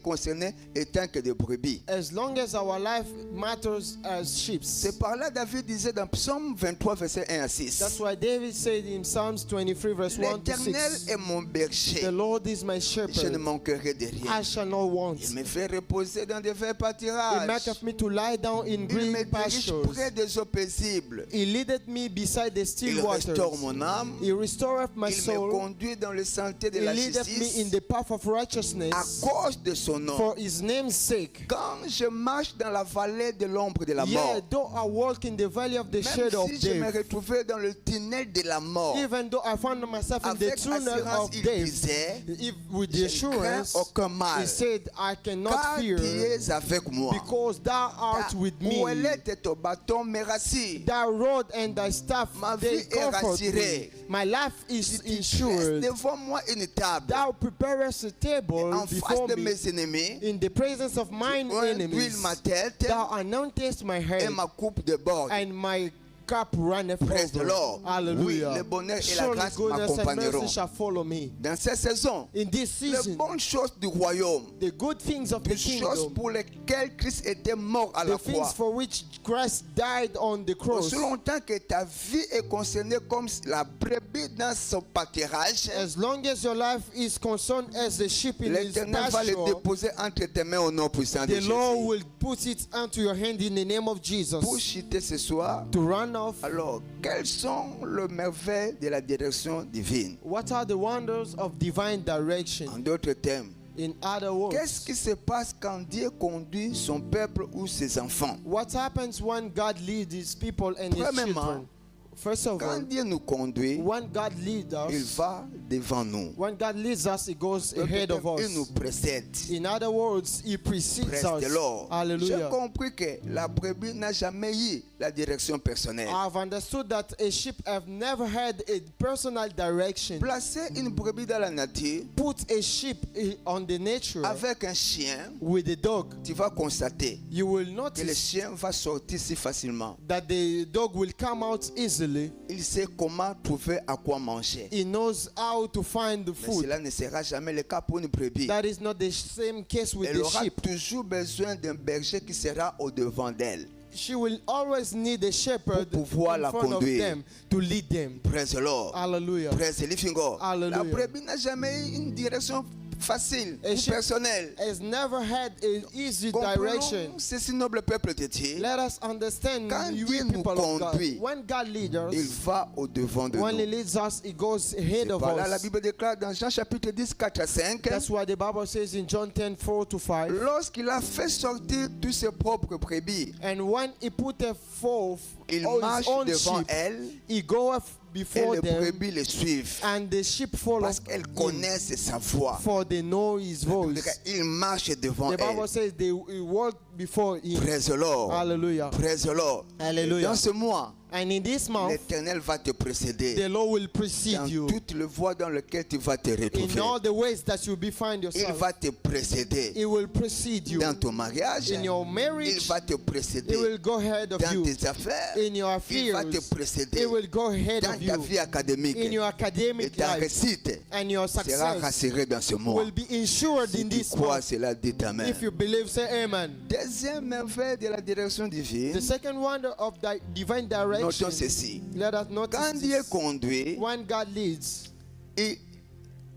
concernée étant que des brebis. as long as our life matters as sheep. C'est par là David disait dans Psaume 23 verset 1 à 6. That's why David said in Psalms 23 verse 1 to L'Éternel 6, est mon berger. the Lord is my Je ne shepherd, manquerai de I rien. shall not want. Il me fait reposer dans des verts He pâturages. maketh me to lie down in Il me green dirige pastures. près des eaux paisibles. He leadeth me beside the still Il waters. restaure mon âme. He restoreth my Il me soul. conduit dans le sentier de He la leadeth me in justice the path of à righteousness cause de son nom. for his name's sake. Quand je marche dans la vallée de l'ombre de la Yeah, mort, though I walk in the valley of the shadow même of si je me death, retrouvais dans le tunnel de la mort, even though I found myself in the avec tunnel assurance, of il death, disait, if with the je ne crains assurance, aucun mal, he said, I cannot car fear tu es avec moi. because thou art with me. Où elle est ton bâton me rassure. Thy rod and thy staff, Ma they vie est comfort rassurée. me. My life is Tu insured. dresses devant moi une table Thou preparest a table en face before de me mes ennemis. in the presence of mine Tu enemies. huiles ma tête Thou anointest my et head, ma coupe déborde. and my cup runneth Praise the over. Lord. Hallelujah. Oui, le bonheur et la Surely grâce goodness and m'accompagneront. mercy shall follow me. Dans cette saison, In this les season, bonnes choses du royaume, the good things of the les choses kingdom, pour lesquelles Christ était mort à la the things croix, for which Christ died on the cross, aussi longtemps que ta vie est concernée comme la brebis dans son pâturage, as long as your life is concerned as the sheep in his l'Éternel va le pasture, déposer entre tes mains au nom puissant de the Lord Jésus. will put it unto your hand in the name of Jesus. Pour chuter ce soir, To run off, alors, quelles sont les merveilles de la direction divine? what are the wonders of divine direction? En d'autres termes, In other words, qu'est-ce qui se passe quand Dieu conduit son peuple ou ses enfants? what happens when God leads his people and his Premièrement, children? First of all, Quand Dieu nous conduit, when God leads il us, va devant nous. when God leads us, he goes ahead of Il nous us. précède. In other words, he precedes Praise us. the Lord. J'ai Hallelujah. compris que la brebis n'a jamais eu la direction personnelle. I've understood that a sheep have never had a personal direction. Placer une brebis dans la nature Put a sheep on the nature avec un chien, with a dog. tu vas constater You will que le notice chien va sortir si facilement. that the dog will come out easily. Il sait comment trouver à quoi manger. He knows how to find the Mais food. cela ne sera jamais le cas pour une brebis. That is not the same case with Elle the aura sheep. toujours besoin d'un berger qui sera au devant d'elle. She will always need a shepherd Pour pouvoir in la front of conduire. them to lead them. Praise the Lord. Hallelujah. Praise the living God. Hallelujah. La brebis n'a jamais eu une direction facile A ou sheep personnelle. has never had an easy Comprenons direction. ceci, noble peuple de Dieu. Let us understand, Quand you Dieu nous people of God. conduit, When God leads Il us, va au devant de when He nous. leads us, He goes ahead C'est of par là la us. Bible déclare dans Jean chapitre 10, 4 à 5. That's why the Bible says in John 10, 4 to 5. Lorsqu'il a fait sortir tous ses propres brebis, And when He put forth il all marche His own devant sheep, elle He goeth et before les them, brebis le suivent. and the sheep follow Parce qu'elles Him, connaissent sa voix. for they know His voice. Il marche devant The Bible elle. says they walk before Him. Praise the Lord. Hallelujah. Praise the Lord. Hallelujah. Dans ce mois, And in this month, l'Éternel va te précéder the Lord will precede dans you toutes les voies dans lesquelles tu vas te in retrouver. all the ways that you be find Il yourself. va te précéder He will precede you dans ton mariage. in your Il marriage. va te He précéder will go ahead of dans you tes affaires. in your Il va te affairs. précéder He will go ahead dans of ta you vie académique. in your Et academic ta life, réussite and your sera success rassurée dans ce mois. will be insured Si in tu this crois month. cela, dis Amen. If you believe, say amen. Deuxième merveille de la direction divine, The second wonder of the divine direction, notons ceci. let us notice Quand Dieu this. conduit, When God leads,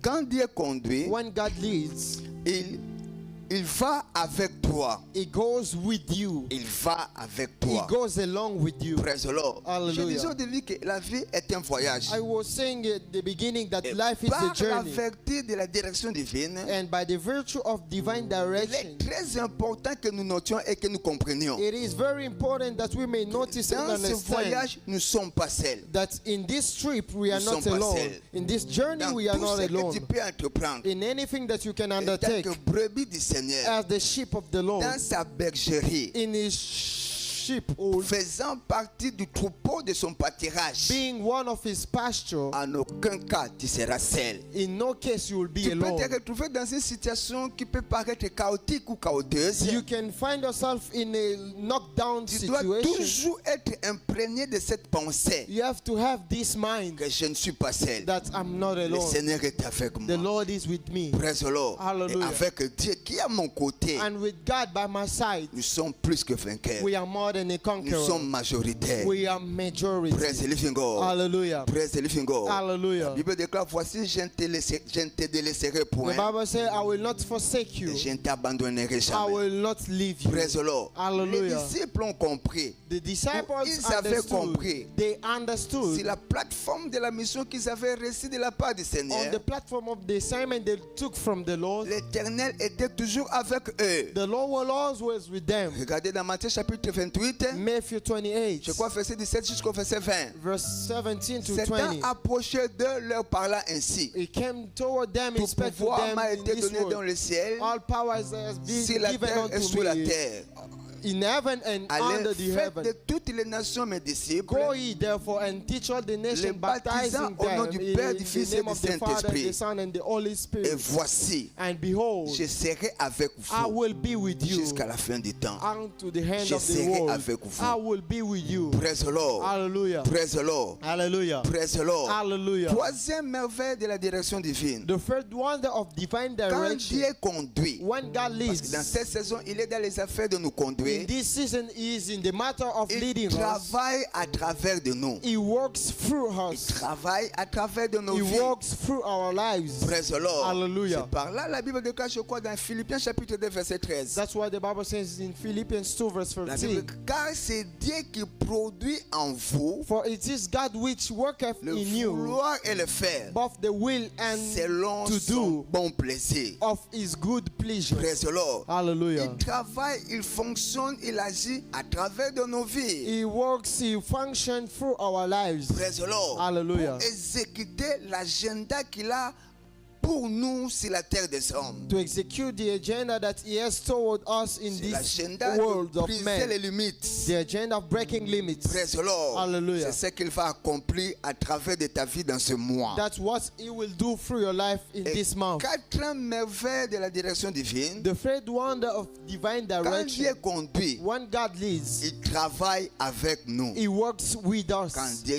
quand Dieu conduit, when God leads, il va avec toi. He goes with you. Il va avec He toi. goes along with you. Praise the Lord. Hallelujah. Je disais au début que la vie est un voyage. I was saying at the beginning that Et life is a par la journey. vertu de la direction divine, And by the virtue of divine il direction, est très important que nous notions et que nous comprenions. it is very important that we may notice and Dans ce understand voyage, nous ne sommes pas seuls. that in this trip we are Nous not sommes pas alone. seuls. In this journey Dans we are tout not ce que tu alone. peux entreprendre, In anything that you can en tant undertake que brebis du Seigneur, as the sheep of the Lord, dans sa bergerie, in His sheepfold, faisant partie du troupeau de son pâturage, being one of his pasture, en aucun cas tu seras seul. in no case you will be Tu peux alone. te retrouver dans une situation qui peut paraître chaotique ou chaoteuse. You can find yourself in a knockdown Tu dois situation. toujours être imprégné de cette pensée You have to have this mind que je ne suis pas seul. that I'm not Le alone. Seigneur est avec The moi. Lord is with me. Praise the Lord. Et Hallelujah. avec Dieu qui est à mon côté, And with God by my side, nous sommes plus que vainqueurs. we are more than a Nous conqueror. sommes majoritaires. We are majority. Praise the living God. Hallelujah. Praise the living God. La Hallelujah. Bible déclare, voici, je ne te délaisserai The point. Bible says, I will not forsake you. Et je ne t'abandonnerai I jamais. will not leave you. Praise the Lord. Les Hallelujah. disciples ont compris. The disciples Ils avaient compris. understood. They understood. C'est la plateforme de la mission qu'ils avaient reçue de la part du On Seigneur. the platform of the assignment they took from the Lord, L'Éternel était toujours avec eux. the Lord will always with them. Regardez dans Matthieu chapitre 28, Matthew 28, je crois verset 17 jusqu'au verset 20. verse 17 to Satan 20. approchait d'eux leur parlant ainsi. He came toward them, he Tout spoke to pouvoir them m'a in été this donné dans word. le ciel, All power has been sur la given terre et unto sous la me terre. in heaven and Allez, under the faites de heaven. toutes les nations mes disciples. Go ye therefore and teach all the Les nations, baptisant baptizing au nom them du in Père, du the Fils et name du of the Father, Saint-Esprit. the Son, and the Holy Et Spirit. voici, And behold, je serai avec I vous will be with you jusqu'à la fin du temps. unto the end Je of the serai world. avec vous. I will be with you. Praise the Lord. Hallelujah. Praise the Lord. Hallelujah. Praise the Lord. Hallelujah. Troisième merveille de la direction divine. The third wonder of divine Quand direction. Dieu conduit, When God parce que leads, dans cette saison, il est dans les affaires de nous in conduire. this season, He is in the matter of Il leading us. travaille à travers de nous. He works through Il us. travaille à travers de nos He vies. works through our lives. Praise the Lord. Hallelujah. C'est par là la Bible déclare, je crois, dans Philippiens chapitre 2, verset 13. That's why the Bible says in Philippians 2 verse La 13. Bible, car c'est Dieu qui produit en vous For it is God which worketh le in you vouloir et le faire both the will and selon to son do bon plaisir. of His good pleasure. Praise the Lord. Hallelujah. Il travaille, il fonctionne, il agit à travers de nos vies. He works, He functions through our lives. Praise the Lord. Hallelujah. Pour exécuter l'agenda qu'il a pour nous sur la terre des hommes. To execute the agenda that He has toward us in C'est this l'agenda world de of briser men. les limites. The agenda of breaking limits. Praise the Lord. Hallelujah. C'est ce qu'il va accomplir à travers de ta vie dans ce mois. That's what He will do through your life in Et this month. quatre merveilles de la direction divine. The third wonder of divine Quand direction. Dieu conduit, When God leads, il travaille avec nous. He works with us. Quand Dieu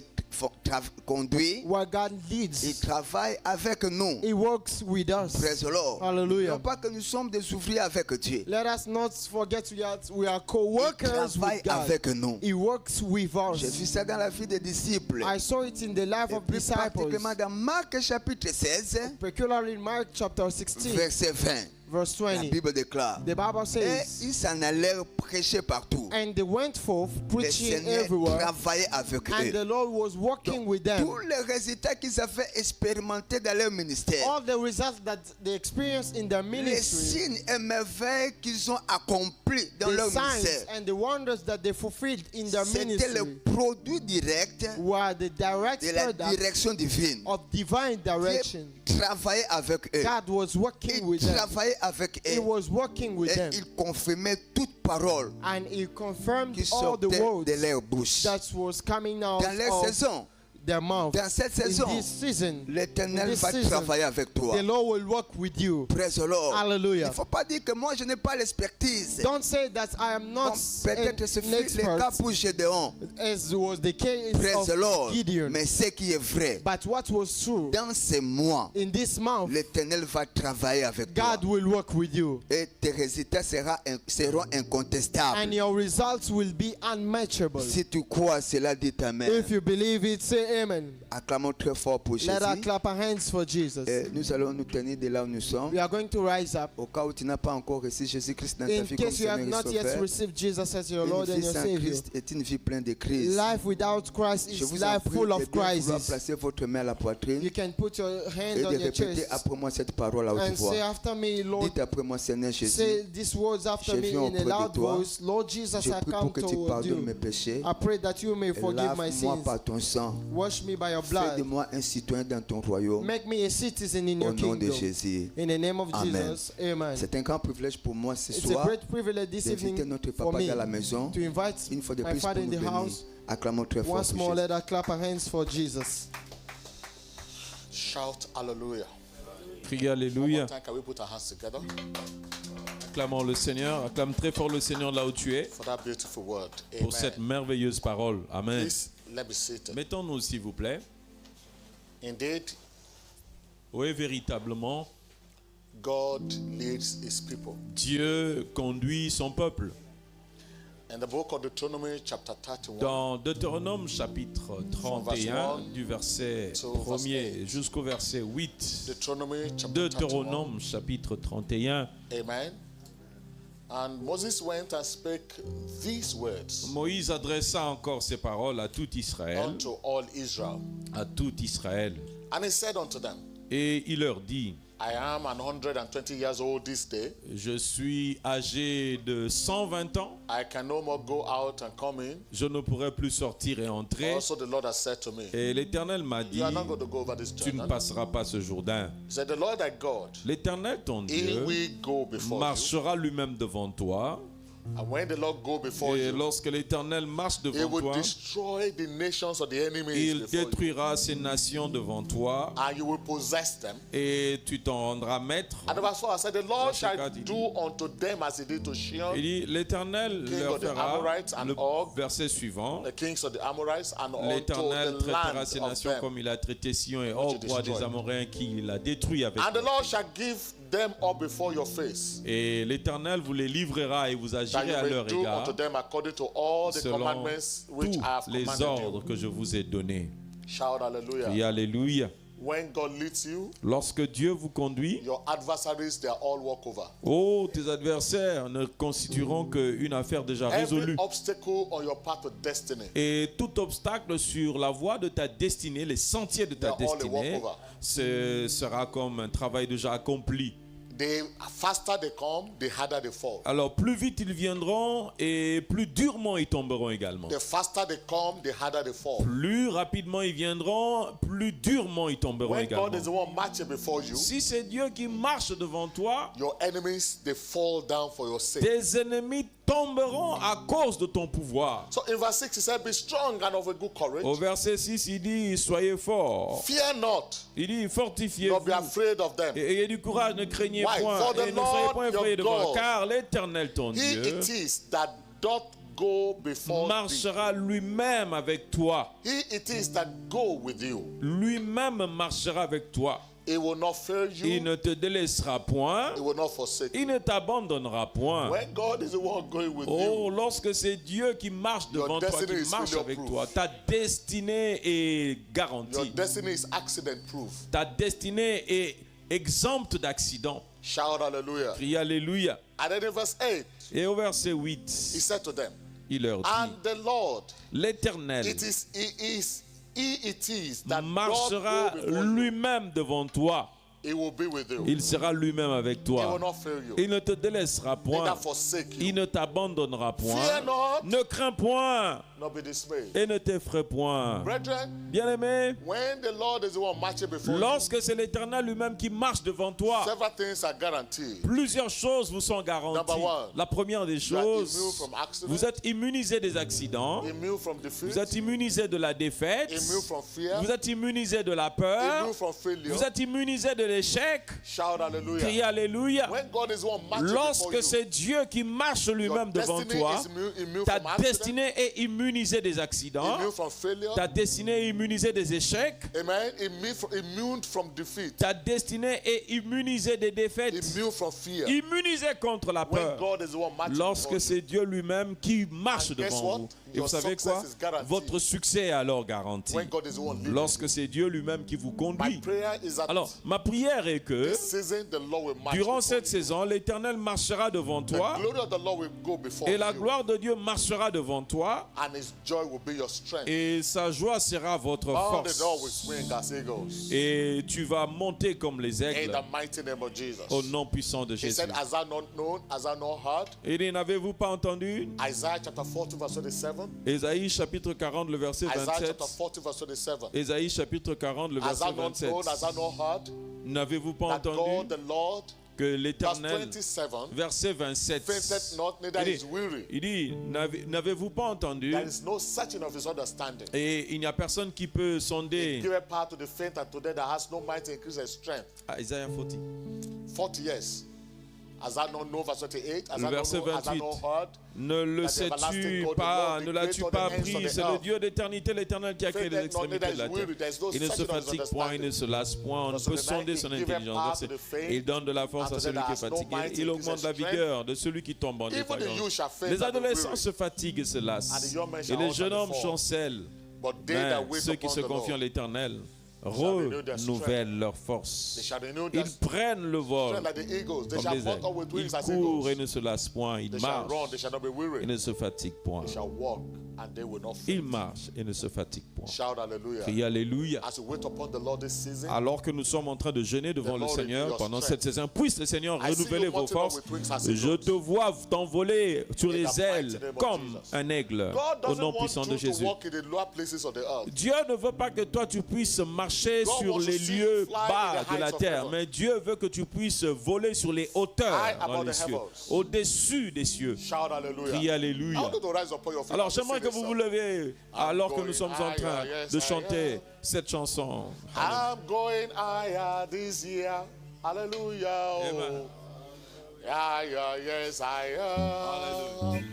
conduit, Where God il leads, travaille avec nous. He works with us. Praise the Lord. Hallelujah. Non pas que nous sommes des ouvriers avec Dieu. Let us not forget we are Il co-workers travaille with God. avec nous. He works with J'ai vu us. ça dans la vie des disciples. I saw it in the life Et of plus disciples, particulièrement dans Marc chapitre 16, particularly in Mark chapter 16, verset 20. verse La 20. Bible déclare. The Bible Et says, ils s'en allèrent prêcher partout. and they went forth Le preaching Seigneur everywhere, travaillait avec and the eux. Lord was working with them. Tous les résultats qu'ils avaient expérimentés dans leur ministère, All the results that they experienced in their les ministry, signes et merveilles qu'ils ont accomplis dans leur the signs ministère, and the wonders that they fulfilled in their c'était le ministry produit direct were the direct de la product direction divine. of divine direction. Dieu travaillait avec eux. God was working Il with them. travaillait avec He eux. was working with Et them. il confirmait toute parole And He confirmed qui all the sortait words de leur bouche. that was coming out Dans leur of saison, their mouth. dans cette In saison, this season, l'Éternel in this va season, travailler avec toi. the Lord will work with you. Praise the Lord. Hallelujah. Il ne faut pas dire que moi je n'ai pas l'expertise. Don't say that I am not Comme peut-être ce an fut le expert, cas pour Gédéon. as was the case Praise the Lord. of Gideon. Mais ce qui est vrai, But what was true, dans ces mois, in this month, l'Éternel va travailler avec toi. God will work with you. Et tes résultats seront incontestables. And your results will be unmatchable. Si tu crois cela, dis Amen. If you believe it, say amen. Acclamons très fort pour Jésus. Let us clap our hands for Jesus. Et nous allons nous tenir de là où nous sommes. We are going to rise up. Au cas où tu n'as pas encore reçu Jésus-Christ dans ta In vie comme case you have Seigneur et not yet Sauveur, received Jesus as your Lord une and vie your sans Savior, Christ est une vie pleine de crises. life without Christ Je is vous en life prie full de of bien vouloir crises. placer votre main à la poitrine You can put your et hand de on your répéter chest après moi cette parole à haute and say voix. after me, Lord. Dites après moi, Seigneur Jésus, Say these words after je me viens in a auprès de loud toi. voice. Lord Jesus, je I prie come pour que tu toward pardonnes mes you. péchés I pray that you may et forgive my lave-moi sins. par ton sang. Wash me by your Fais blood. de moi un citoyen dans ton royaume. Make me a citizen in Au your nom de kingdom. Jésus. In the name of Amen. Jesus. Amen. C'est un grand privilège pour moi ce It's a soir great privilege this d'inviter evening notre for papa me à la maison. to invite Une fois de my plus pour father nous in the bénir. house. Acclamons très fort Once pour more, Jésus. let us clap our hands for Jesus. Shout hallelujah. Criez One Alléluia. more time, can we put our hands together Acclamons le Seigneur. Acclame très fort le Seigneur là où tu es for that beautiful word? pour cette Amen. merveilleuse parole. Amen. Please let me seated. Mettons-nous s'il vous plaît. Indeed, Oui, véritablement, God leads his people. Dieu conduit son peuple. In the book of Deuteronomy, chapter 31, Dans Deutéronome chapitre 31, du verset 1er jusqu'au verset 8. Deuteronomy chapter 31. Deutéronome chapitre 31. Amen. And Moses went and spake these words Moïse adressa encore ces paroles à tout Israël. unto all Israel. À tout Israël. And he said unto them, Et il leur dit, I am 120 years old this day. je suis âgé de 120 ans. I can no more go out and come in. Je ne pourrai plus sortir et entrer. Also the Lord has said to me, Et l'Éternel m'a dit, you are not going to go over this tu ne Jordan. passeras pas ce Jourdain. He said, the Lord thy God, L'Éternel, ton he Dieu, will go before you. marchera lui-même devant toi. And when the Lord go before Et you, lorsque l'Éternel marche he devant will toi, destroy the nations of the enemies il before you. détruira ces nations devant toi And you will possess them. et tu t'en rendras maître. And the verse 4 said, the Lord shall Verset 4, do unto them as he did to Shion, Il dit, l'Éternel King leur of the fera, Amorites and le Og, verset suivant, the kings of the Amorites, and unto l'Éternel the traitera land ces of nations them. comme il a traité Sion et which Og, he roi des destroyed. Amoréens, qu'il a détruit avec And the lui. Lord shall give them up before your face, Et l'Éternel vous les livrera et vous that agirez you à may leur do égard unto them according to all the selon commandments which tous I have les commanded ordres you. que je vous ai donnés. Shout hallelujah. Et Alléluia. When God leads you, Lorsque Dieu vous conduit, your adversaries, they are all walk over. oh, tes adversaires ne constitueront qu'une affaire déjà Every résolue. obstacle on your path to destiny, Et tout obstacle sur la voie de ta destinée, les sentiers de ta They are all a destinée, walkover. ce sera comme un travail déjà accompli. the faster they come, the harder they fall. Alors plus vite ils viendront et plus durement ils tomberont également. The faster they come, the harder they fall. Plus rapidement ils viendront, plus durement ils tomberont When également. God is the one marching before you, Si c'est Dieu qui marche devant toi, your enemies, they fall down for your sake. tes ennemis tomberont à cause de ton pouvoir. So in verse 6, he said, be strong and of a good courage. Au verset 6, il dit, soyez forts. Fear not, Il dit, nor fortifiez-vous. be afraid of them. Et ayez du courage, ne craignez Why? point. For the Et ne soyez Lord point effrayés de your moi. God, Car l'Éternel, ton He Dieu, it is that doth go before thee. marchera lui-même avec toi. He it is that go with you. Lui-même marchera avec toi. He will not fail you. Il ne te délaissera point. He will not forsake you. Il ne t'abandonnera point. When God is the one going with Oh, you, lorsque c'est Dieu qui marche Your devant toi, destiny qui is marche failure avec proof. toi, ta destinée est your garantie. destiny is accident proof. Ta destinée est exempte d'accident. Shout hallelujah. Crie Alléluia. And then in verse 8, Et au verset 8, he said to them, il leur dit, and the Lord, l'Éternel he it is that doth marchera go before you. lui-même devant toi. He will be with you. Il sera lui-même avec He will toi. not fail you. Il ne te délaissera point. Neither forsake you. Il ne t'abandonnera point. Fear not, Ne crains point nor be dismayed. et ne t'effraie point. Brethren, Bien-aimé, when the Lord is the one marching before you, lorsque c'est l'Éternel lui-même qui marche devant toi, several things are guaranteed. plusieurs choses vous sont garanties. Number one, La première des You are immune choses, from accident, vous êtes immunisé des accidents, immune from defeat, vous êtes immunisé de la défaite, immune from fear, vous êtes immunisé de la peur, immune from failure. vous êtes immunisé de l'échec. Shout hallelujah. Criez Alléluia. When God is the one marching before Lorsque you, c'est Dieu qui marche your lui-même devant destiny toi, is immune ta from accident, destinée est immunisée des accidents, immune from failure, ta destinée est immunisée des échecs, amen, immune from defeat, ta destinée est immunisée des défaites, immune from fear. immunisée contre la When peur. God is the one marching Lorsque before c'est Dieu lui-même qui marche And guess devant what? vous. Et Your vous savez success quoi? is guaranteed. Votre succès est alors garanti. you, when God is the one leading Lorsque c'est Dieu lui-même qui vous you. My conduit. prayer is that Alors, ma prière est que this season the Lord will march durant before cette you. saison, l'Éternel marchera devant toi The glory of the Lord will go before et la you, gloire de Dieu marchera devant toi and His joy will be your strength. et sa joie sera votre All the force. Lord will swing as eagles. Et tu vas monter comme les In aigles the mighty name of Jesus. au nom puissant de He Jésus. said, Has I not known, has I not heard? Et n'avez-vous pas entendu? Isaiah chapter 40, verse 27. Ésaïe chapitre 40, le verset Isaiah 27. chapter 40, verse 27. Ésaïe chapitre 40, le Has verset thou not 27. known, has thou not heard N'avez-vous pas that God entendu the Lord, que verse l'Éternel, 27, verset 27, fainted not, neither il is dit, weary. il dit, n'avez-vous pas entendu? There is no searching of his understanding. Et il n'y a personne qui peut He sonder. giveth power to the faint and to them that has no might to increase their strength. Ah, Isaiah 40. 40 years. Has that not known, verse 28? Has Le that not verset known, has that 28. not heard? Ne le That the sais-tu everlasting God, the pas, Lord, ne the l'as-tu creator, pas the ends of appris? the C'est le earth. Dieu d'éternité, l'Éternel qui a créé les Fainted not, extrémités neither de la is terre. weary. There is no Il ne se searching of his fatigue point, il ne se lasse point. On ne Verse peut 29, sonder son he giveth intelligence. power Verset- to the faint, Il donne de la force and à to celui them qui est that has no fatigué. might to Il increase augmente their la vigueur de celui qui tombe en Even the youth défaillance. shall faint Les and be adolescents weary, se fatiguent et se and the lassent. young men Et shall les also jeunes hommes fall. chancellent. But they Mais that wait ceux qui upon se the confient en Lord, l'Éternel renew their renouvellent leur they force. shall renew their Ils prennent le vol strength like the eagles. They comme shall des mount up with aigles. wings Ils as courent et eagles. ne se lassent point. Ils They shall run, marchent they shall not be et weary. ne se fatiguent point. They shall walk, and they will not Ils faint. marchent et ne se fatiguent point. Shout hallelujah. Criez Alléluia. As we wait upon the Lord this season, Alors que nous sommes en train de jeûner devant The le Lord renew Seigneur your pendant strength. cette saison, puisse le Seigneur I see renouveler you vos mounting up forces. with wings as Je eagles. te vois t'envoler sur In les the ailes mighty name of comme Jesus. un aigle God au doesn't nom want puissant de you to Jésus. walk in the lower places of the earth. Dieu ne veut pas que toi tu puisses marcher God sur wants to les see you lieux fly in bas the de la heights of terre, heaven. mais Dieu veut que tu puisses voler sur les hauteurs High dans above les the cieux, heavens. au-dessus des cieux. Shout hallelujah. Criez I Alléluia. want you to rise upon your feet Alors and j'aimerais sing que this vous song. vous levez alors que going nous sommes en train higher, yes, de I chanter am. cette chanson. I'm going higher this year. Hallelujah. Amen. Higher, yes, I am.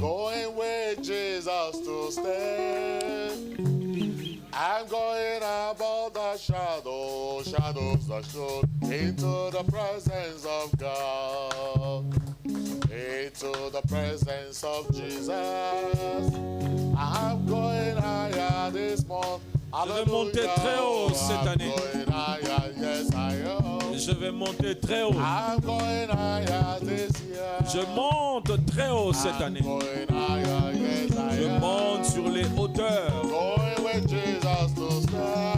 Going with Jesus to stay. I'm going above the shadows that show into the presence of God. Into the presence of Jesus. I'm going higher this month. Je vais monter très haut cette année. I'm going higher, yes I am. Je vais monter très haut. I'm going higher this year. Je monte très haut cette année. I'm going higher, yes I Je am. monte sur les hauteurs. Going with Jesus to stay.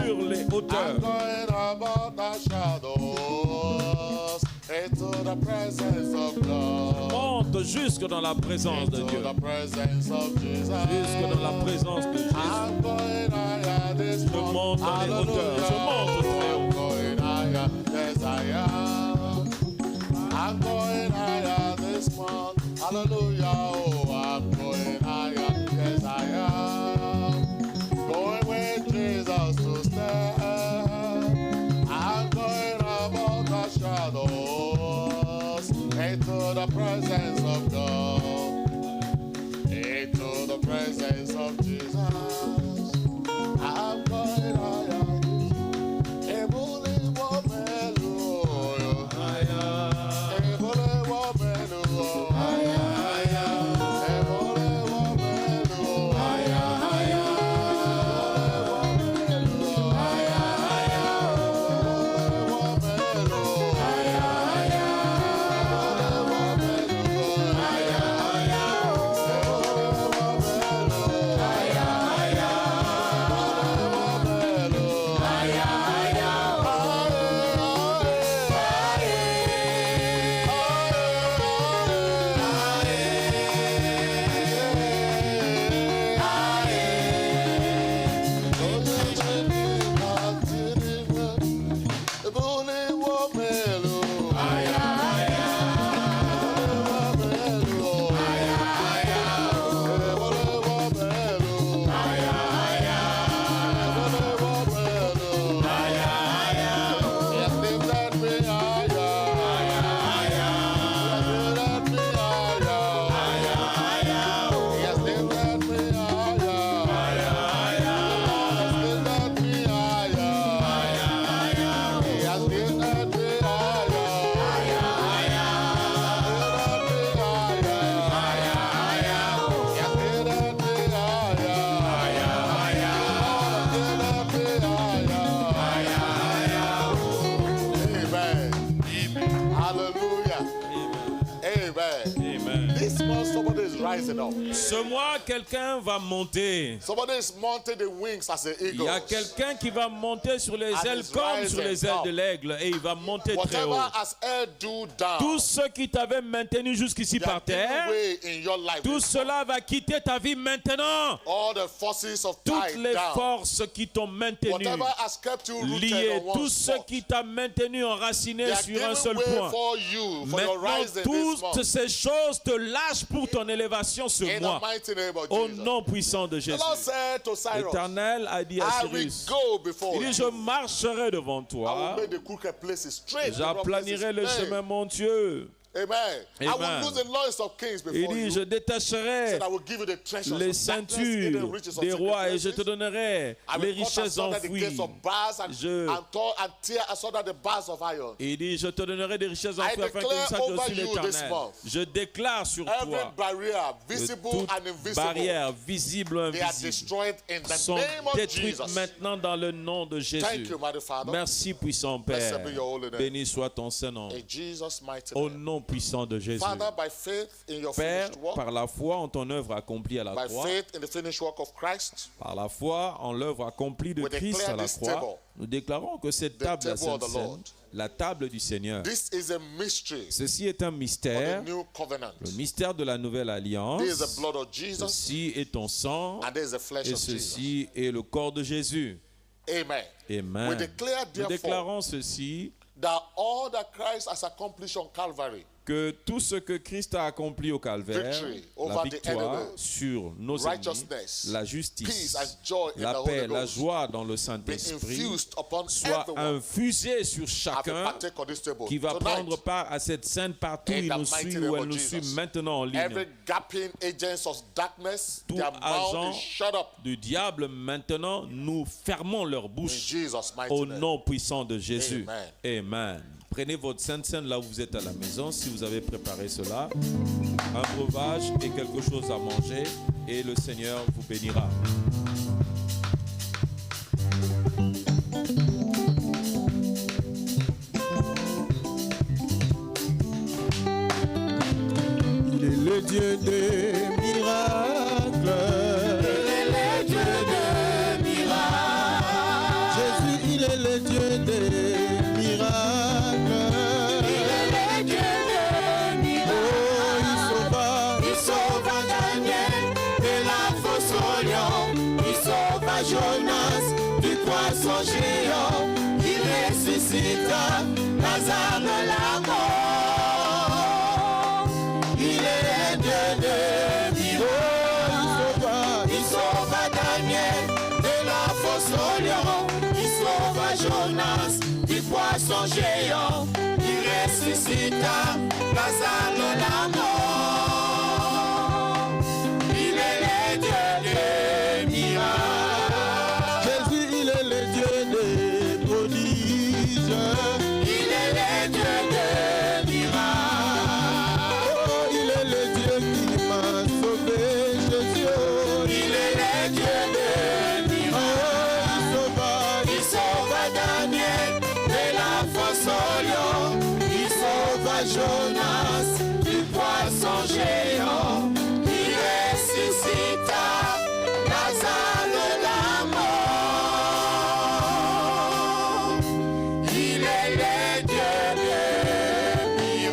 Sur les I'm hauteurs. going above the shadows into the presence of God. Monte jusque dans la présence de Into Dieu. the presence of Jesus. Jusque dans la présence de Jésus. I'm going higher this Je monte dans les hauteurs. Je monte très I'm haut. going higher, yes I am. I'm going higher this month. Hallelujah. Oh, I'm going higher, yes I am. Going with Jesus to stay. I'm going above the shadows into the presence of God. Into the presence of Jesus. I'm going higher. Ebule wo melu. Ebule wo melu. Ebule wo melu. Higher. rising up. Ce mois, quelqu'un va monter. Somebody is mounting the wings as an Il y a eagle. quelqu'un qui va monter sur les And ailes is comme sur les rising ailes up. de l'aigle et il va monter très haut. Whatever has held you down, Tous ceux qui t'avaient maintenu jusqu'ici they are par terre, giving way in your life. tout cela va quitter ta vie maintenant. All the forces of Toutes tied les down. forces qui t'ont maintenu, Whatever has kept you rooted liées, on tout one ce spot, qui t'a maintenu enraciné they are sur un seul giving way point. for you, for your Maintenant, rising this toutes month. ces choses te lâchent pour ton élévation ce In mois. the mighty name of Au Jesus. nom puissant de The Jésus. Lord said to Cyrus, L'Éternel a dit à I will Cyrus, go before il dit, je you. marcherai devant I will toi, make the crooked places straight. the rough j'aplanirai le places plain. chemin montueux. Amen. I will Amen. lose the loins of kings Il before dit, you. je détacherai Said, I will give you the treasures les of darkness, ceintures hidden riches of des secret rois et je places. te donnerai I les will cut richesses asunder the enfouies. gates of bars and tear asunder the bars of iron. Il dit, je te donnerai des richesses I enfouies afin que tu declare saches que je over suis you this l'Éternel. month. Je déclare sur Every toi barrier, que visible toutes and invisible, barrières visibles ou they are invisibles destroyed in the sont name of détruites Jesus. maintenant dans le nom de Jésus. Thank you, mighty Father. Merci, puissant Père. Blessed be your holy name. Béni soit ton Saint-Nom. In Jesus' mighty Au name. nom puissant de Jésus. Father, by faith in your Père, finished work, par la foi en ton œuvre accomplie à la by croix, faith in the finished work of Christ, par la foi en l'œuvre accomplie de we Christ declare à la this croix, table, nous déclarons que cette the table, la table of Sainte the Seine, Lord. la table du Seigneur, this is a mystery ceci est un for the mystère, new covenant. le mystère de la nouvelle alliance. This is the blood of Jesus, Ceci est ton sang and this is the flesh et of Jesus. ceci est le corps de Jésus. Amen. Amen. We declare, Nous therefore, déclarons ceci, that all that Christ has accomplished on Calvary, que tout ce que Christ a accompli au calvaire, Victory la over the victoire enemy, sur nos ennemis, righteousness, la peace justice, and joy in la the paix, Holy la Ghost, joie dans le be Saint-Esprit, infused upon soit everyone infusée sur as we chacun partake of this table qui va tonight. prendre part à cette scène partout où In il the nous mighty suit name ou of elle nous suit Jesus. maintenant en ligne. Every gaping agents of darkness, Tout their mouth agent is shut up du diable, maintenant, nous fermons leur in bouche Jesus' mighty au name. nom puissant de Jésus. Amen. Amen. Prenez votre Sainte Seine là où vous êtes à la maison, si vous avez préparé cela, un breuvage et quelque chose à manger, et le Seigneur vous bénira. Il est le Dieu des miracles. Il est le Dieu des miracles. Jésus, il est le Dieu des miracles. Il est le Dieu des miracles. Oh, Il sauva Daniel de la fosse au lion. Il sauva Jonas du poisson géant. Il ressuscita Lazare de la mort. Il est le Dieu des miracles. Il sauva Daniel de la fosse au lion. Il sauva Jonas du poisson géant. Il ressuscita Lazare de la mort. Il est le Dieu des miracles. Jésus, il est le Dieu des prodiges. Il est le Dieu des miracles. Oh, il est le Dieu qui m'a sauvé, Jésus. Il est le Dieu des miracles. Il sauva Daniel de la fosse au lion. Il sauva Jonas du poisson géant. Il ressuscita Lazare de la mort. Il est le Dieu des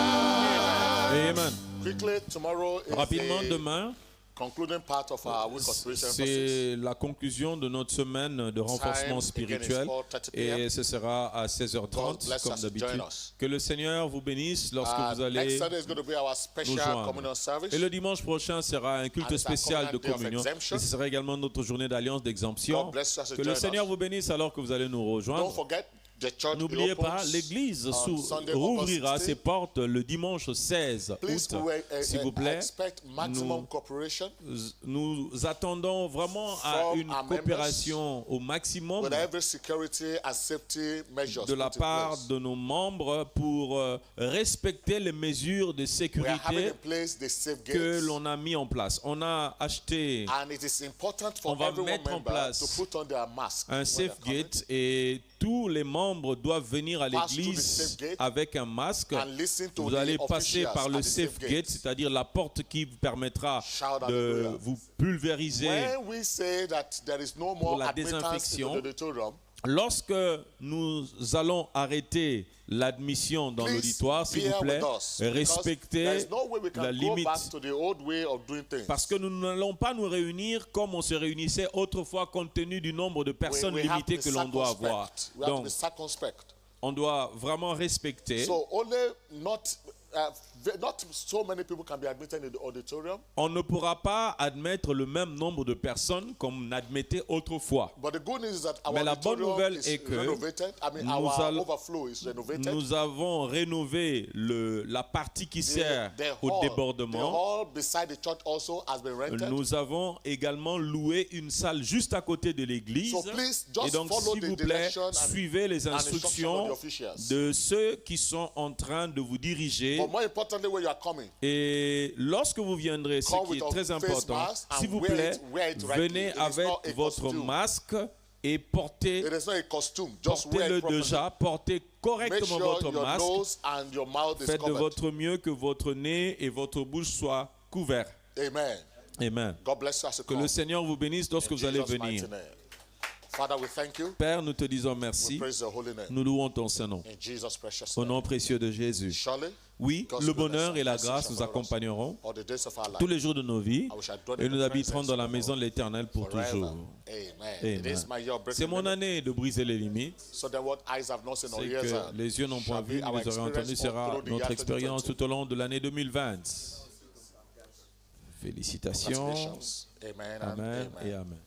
miracles. Amen. Quickly, tomorrow is Rapidement, the demain, concluding part of our week of spiritual emphasis. c'est la conclusion de notre semaine de renforcement spirituel et ce sera à 16h30 comme d'habitude. Que le Seigneur vous bénisse lorsque vous allez Next Sunday is going to be our nous special joindre. communion service. Et le dimanche prochain sera un culte And it's our spécial de covenant day of communion. exemption. Et ce sera également notre journée d'alliance d'exemption. God bless you as you Que le join Seigneur us. vous bénisse alors que vous allez nous Don't rejoindre. forget, the church N'oubliez pas, opens l'église on Sunday, rouvrira August 16. ses portes le dimanche 16 Please, août. S'il vous plaît, expect maximum cooperation nous attendons vraiment à From une our coopération au maximum with every security and safety measures de la put in part place. de nos membres pour respecter les mesures de We are having sécurité in place the safe que gates. l'on a mis en place. On a acheté And it is important On for va every mettre en member place to put on their mask un when safe they're coming. gate et tous les membres doivent venir à Pass through the l'église safe gate avec un masque. and listen to Vous allez the passer officials par le at the safe gate, gate. c'est-à-dire la porte qui vous permettra Shout de hallelujah. vous pulvériser. When we say that there is no more la admittance désinfection. into the auditorium, Lorsque nous allons arrêter l'admission dans please l'auditoire, s'il bear vous plaît, with us, because there respectez is no way we la can go limite. back to the old way of doing things. Parce que nous n'allons pas nous réunir comme on se réunissait autrefois compte tenu du nombre de personnes we have to limitées be que l'on doit avoir. circumspect. We have to Donc, be circumspect. on doit vraiment respecter. So only not so many people can be admitted in the auditorium. On ne pourra pas admettre le même nombre de personnes comme on admettait autrefois. But the good news is that our Mais la bonne auditorium nouvelle is est que renovated. I mean, nous our allons- overflow is renovated. Nous avons rénové la partie qui sert au débordement. The hall beside the church also has been rented. Nous avons également loué une salle juste à côté de l'église. So please just Et donc, follow s'il the vous plaît, direction and- suivez les and instruction of instructions the officials. de ceux qui sont en train de vous diriger. But more importantly, when you are coming, Et lorsque vous viendrez, ce come qui with est a très face important, mask and s'il vous wear plaît, it rightly. venez It is avec not a votre costume. masque et portez, it is not a costume. Just wear portez-le it properly. déjà, portez Make correctement sure votre your masque. nose and your mouth is Faites de covered. votre mieux que votre nez et votre bouche soient couverts. Amen. Amen. God bless you as you Que come. le Seigneur vous bénisse lorsque In vous allez Jesus' mighty venir. name. Father, we thank you. Père, nous te disons We merci. praise your holy name. Nous louons ton Saint-Nom. In Jesus' precious Au name. nom précieux de Jésus. Surely, Oui, God's le goodness bonheur and et la mercy grâce shall nous follow us accompagneront all the days of our life. tous les jours de nos vies I shall dwell et in nous the habiterons presence dans of la the maison Lord de l'Éternel pour forever. toujours. Amen. Amen. It is my year of breaking C'est mon limits. année de briser les limites. So that what eyes have not seen or C'est ears que heard les yeux n'ont point shall vu, be ni our les oreilles entendues experience sera all through the notre year expérience 2020. tout au long de l'année 2020. Félicitations. Congratulations. Amen and Amen amen. et Amen.